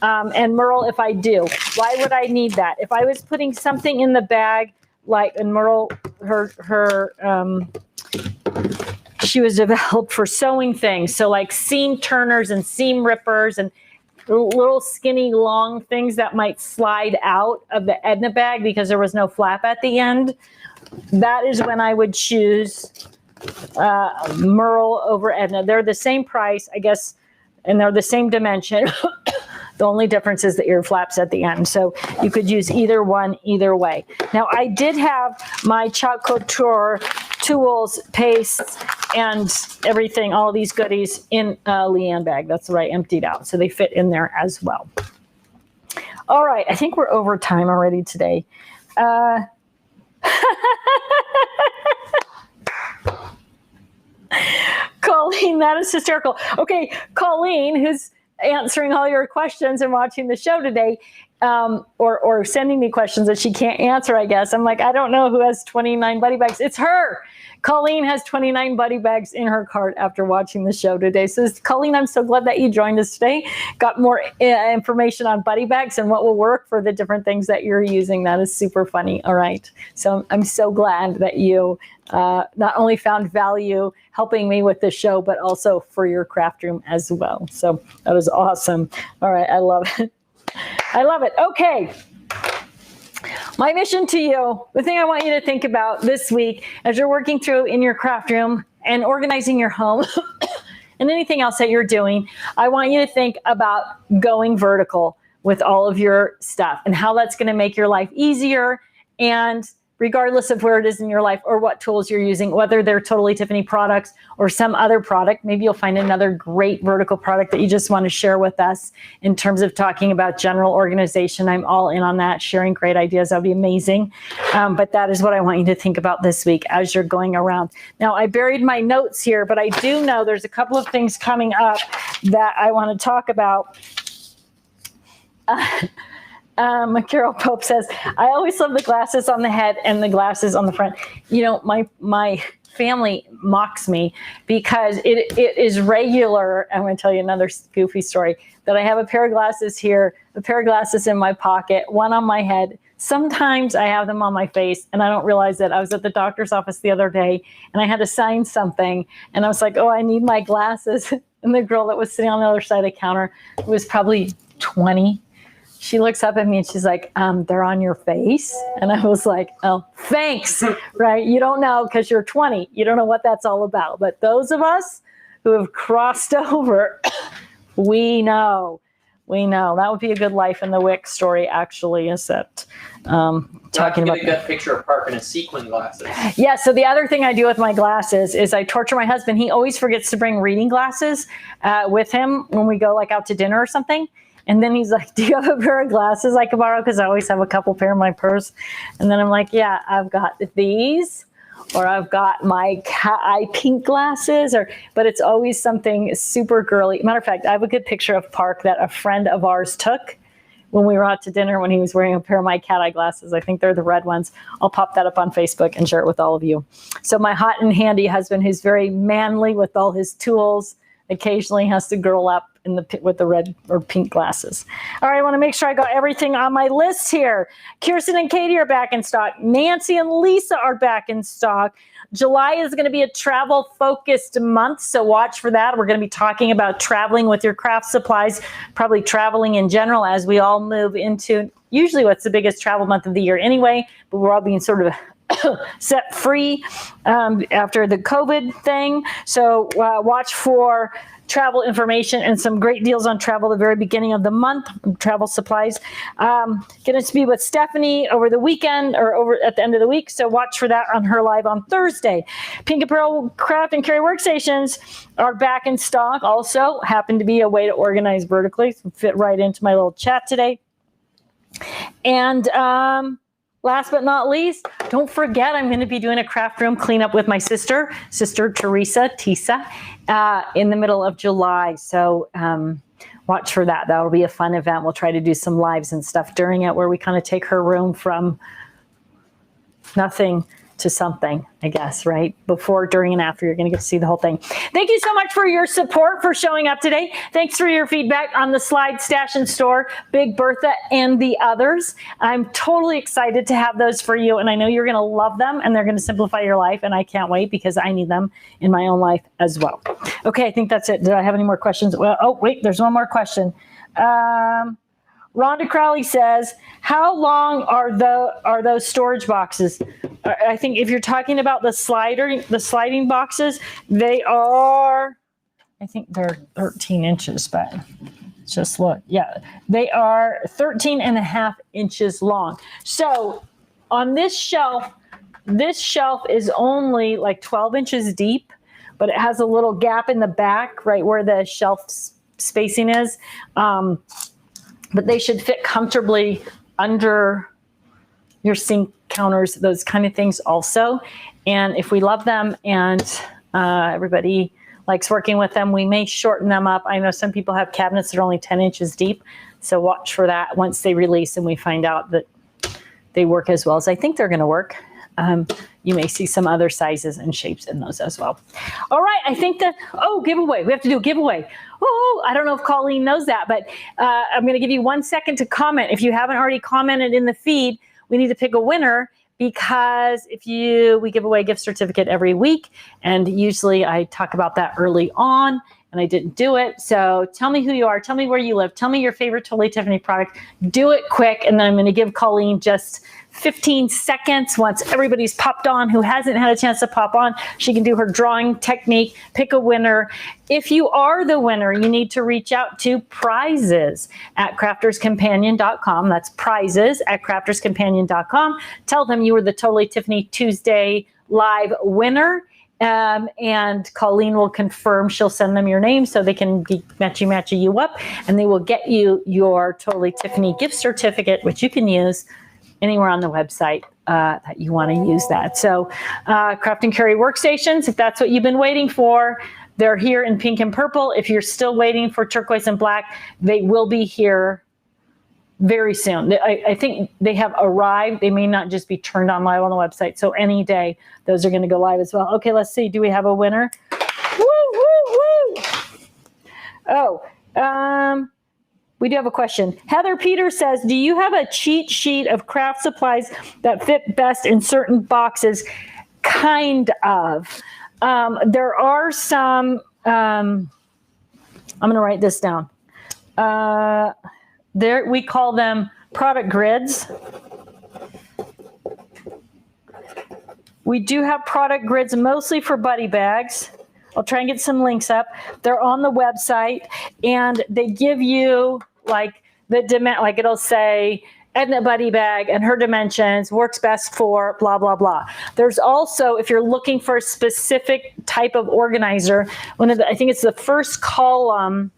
And Merle if I do. Why would I need that? If I was putting something in the bag, like in Merle, she was developed for sewing things. So like seam turners and seam rippers and little skinny long things that might slide out of the Edna bag because there was no flap at the end. That is when I would choose Merle over Edna. They're the same price, I guess, and they're the same dimension. The only difference is the ear flaps at the end. So you could use either one, either way. Now I did have my Choco tools, pastes, and everything, all these goodies in a Leanne bag. That's what I emptied out. So they fit in there as well. All right, I think we're over time already today. Colleen, that is hysterical. Okay, Colleen, who's answering all your questions and watching the show today, or sending me questions that she can't answer, I guess. I'm like, I don't know who has 29 buddy bags. It's her. Colleen has 29 buddy bags in her cart after watching the show today. So Colleen, I'm so glad that you joined us today. Got more information on buddy bags and what will work for the different things that you're using. That is super funny. All right. So I'm so glad that you not only found value helping me with the show, but also for your craft room as well. So that was awesome. All right. I love it. I love it. Okay. My mission to you, the thing I want you to think about this week as you're working through in your craft room and organizing your home and anything else that you're doing, I want you to think about going vertical with all of your stuff and how that's going to make your life easier, and regardless of where it is in your life or what tools you're using, whether they're Totally Tiffany products or some other product. Maybe you'll find another great vertical product that you just want to share with us in terms of talking about general organization. I'm all in on that. Sharing great ideas, that would be amazing. But that is what I want you to think about this week as you're going around. Now, I buried my notes here, but I do know there's a couple of things coming up that I want to talk about. Carol Pope says, I always love the glasses on the head and the glasses on the front. You know, my family mocks me because it is regular. I'm going to tell you another goofy story, that I have a pair of glasses here, a pair of glasses in my pocket, one on my head. Sometimes I have them on my face and I don't realize it. I was at the doctor's office the other day and I had to sign something and I was like, oh, I need my glasses. And the girl that was sitting on the other side of the counter, who was probably 20, she looks up at me and she's like, they're on your face. And I was like, oh, thanks, right? You don't know because you're 20. You don't know what that's all about. But those of us who have crossed over, we know. That would be a good Life in the Wick story, actually, is that talking about a good picture of Park in his sequin glasses. Yeah, so the other thing I do with my glasses is I torture my husband. He always forgets to bring reading glasses with him when we go like out to dinner or something. And then he's like, do you have a pair of glasses I can borrow? Because I always have a couple pair in my purse. And then I'm like, yeah, I've got these, or I've got my cat eye pink glasses, but it's always something super girly. Matter of fact, I have a good picture of Park that a friend of ours took when we were out to dinner when he was wearing a pair of my cat eye glasses. I think they're the red ones. I'll pop that up on Facebook and share it with all of you. So my hot and handy husband, who's very manly with all his tools, occasionally has to girl up with the red or pink glasses. All right, I want to make sure I got everything on my list here. Kirsten and Katie are back in stock. Nancy and Lisa are back in stock. July is going to be a travel-focused month, so watch for that. We're going to be talking about traveling with your craft supplies, probably traveling in general as we all move into usually what's the biggest travel month of the year anyway, but we're all being sort of set free after the COVID thing. So watch for travel information and some great deals on travel at the very beginning of the month, travel supplies. Going to be with Stephanie over the weekend or over at the end of the week. So watch for that on her live on Thursday. Pink Apparel Craft and Carry Workstations are back in stock. Also happen to be a way to organize vertically. So fit right into my little chat today. And last but not least, don't forget, I'm going to be doing a craft room cleanup with my sister Teresa, Tisa, in the middle of July. So watch for that. That'll be a fun event. We'll try to do some lives and stuff during it where we kind of take her room from nothing to something, I guess, right? Before, during, and after, you're going to get to see the whole thing. Thank you so much for your support, for showing up today. Thanks for your feedback on the slide stash and store, Big Bertha and the others. I'm totally excited to have those for you, and I know you're going to love them, and they're going to simplify your life, and I can't wait because I need them in my own life as well. Okay, I think that's it. Did I have any more questions? Well, oh, wait, there's one more question. Rhonda Crowley says, how long are those storage boxes? I think if you're talking about the sliding boxes, they are, I think they're 13 inches, but just look. Yeah, they are 13 and a half inches long. So on this shelf is only like 12 inches deep, but it has a little gap in the back, right where the shelf spacing is. But they should fit comfortably under your sink counters, those kind of things also. And if we love them and everybody likes working with them, we may shorten them up. I know some people have cabinets that are only 10 inches deep. So watch for that once they release and we find out that they work as well as I think they're going to work. You may see some other sizes and shapes in those as well. All right, I think that, giveaway. We have to do a giveaway. Oh, I don't know if Colleen knows that, but I'm going to give you 1 second to comment. If you haven't already commented in the feed, we need to pick a winner because we give away a gift certificate every week. And usually I talk about that early on and I didn't do it. So tell me who you are. Tell me where you live. Tell me your favorite Totally Tiffany product. Do it quick. And then I'm going to give Colleen just 15 seconds once everybody's popped on who hasn't had a chance to pop on. She can do her drawing technique, pick a winner. If you are the winner, you need to reach out to prizes@crafterscompanion.com. That's prizes@crafterscompanion.com. Tell them you were the Totally Tiffany Tuesday live winner. And Colleen will confirm. She'll send them your name so they can matchy you up, and they will get you your Totally Tiffany gift certificate, which you can use anywhere on the website that you want to use that. So Craft and Carry workstations, if that's what you've been waiting for, they're here in pink and purple. If you're still waiting for turquoise and black, they will be here very soon. I think they have arrived. They may not just be turned on live on the website. So any day, those are going to go live as well. Okay, let's see. Do we have a winner? Woo! We do have a question. Heather Peters says, do you have a cheat sheet of craft supplies that fit best in certain boxes? Kind of. There are some, I'm going to write this down. We call them product grids. We do have product grids mostly for buddy bags. I'll try and get some links up. They're on the website and they give you like it'll say Edna buddy bag and her dimensions works best for blah, blah, blah. There's also, if you're looking for a specific type of organizer, I think it's the first column,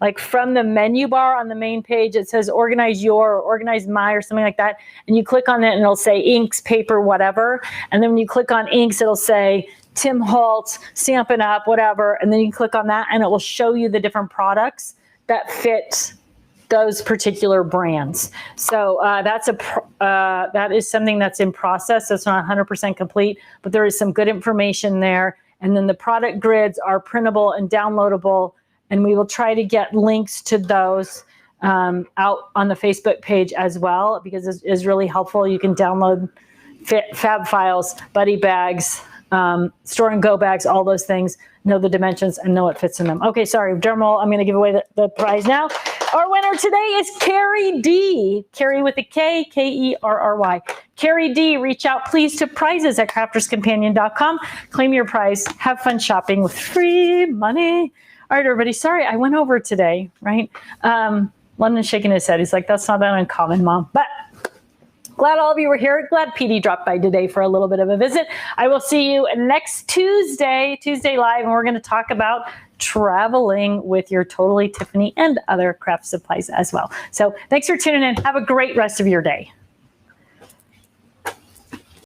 like from the menu bar on the main page, it says organize your or organize my or something like that. And you click on it and it'll say inks, paper, whatever. And then when you click on inks, it'll say Tim Holtz, Stampin' Up, whatever. And then you click on that and it will show you the different products that fit those particular brands. So that is something that's in process. It's not 100% complete, but there is some good information there. And then the product grids are printable and downloadable. And we will try to get links to those out on the Facebook page as well, because it is really helpful. You can download fab files, buddy bags, store and go bags, all those things, know the dimensions and know what fits in them. Okay, sorry, Dermal, I'm going to give away the prize now. Our winner today is Carrie D. Carrie with a K, Kerry. Carrie D, reach out please to prizes@crafterscompanion.com. Claim your prize. Have fun shopping with free money. All right, everybody. Sorry, I went over today, right? London's shaking his head. He's like, that's not that uncommon, Mom. But glad all of you were here. Glad PD dropped by today for a little bit of a visit. I will see you next Tuesday Live, and we're going to talk about traveling with your Totally Tiffany and other craft supplies as well. So thanks for tuning in. Have a great rest of your day.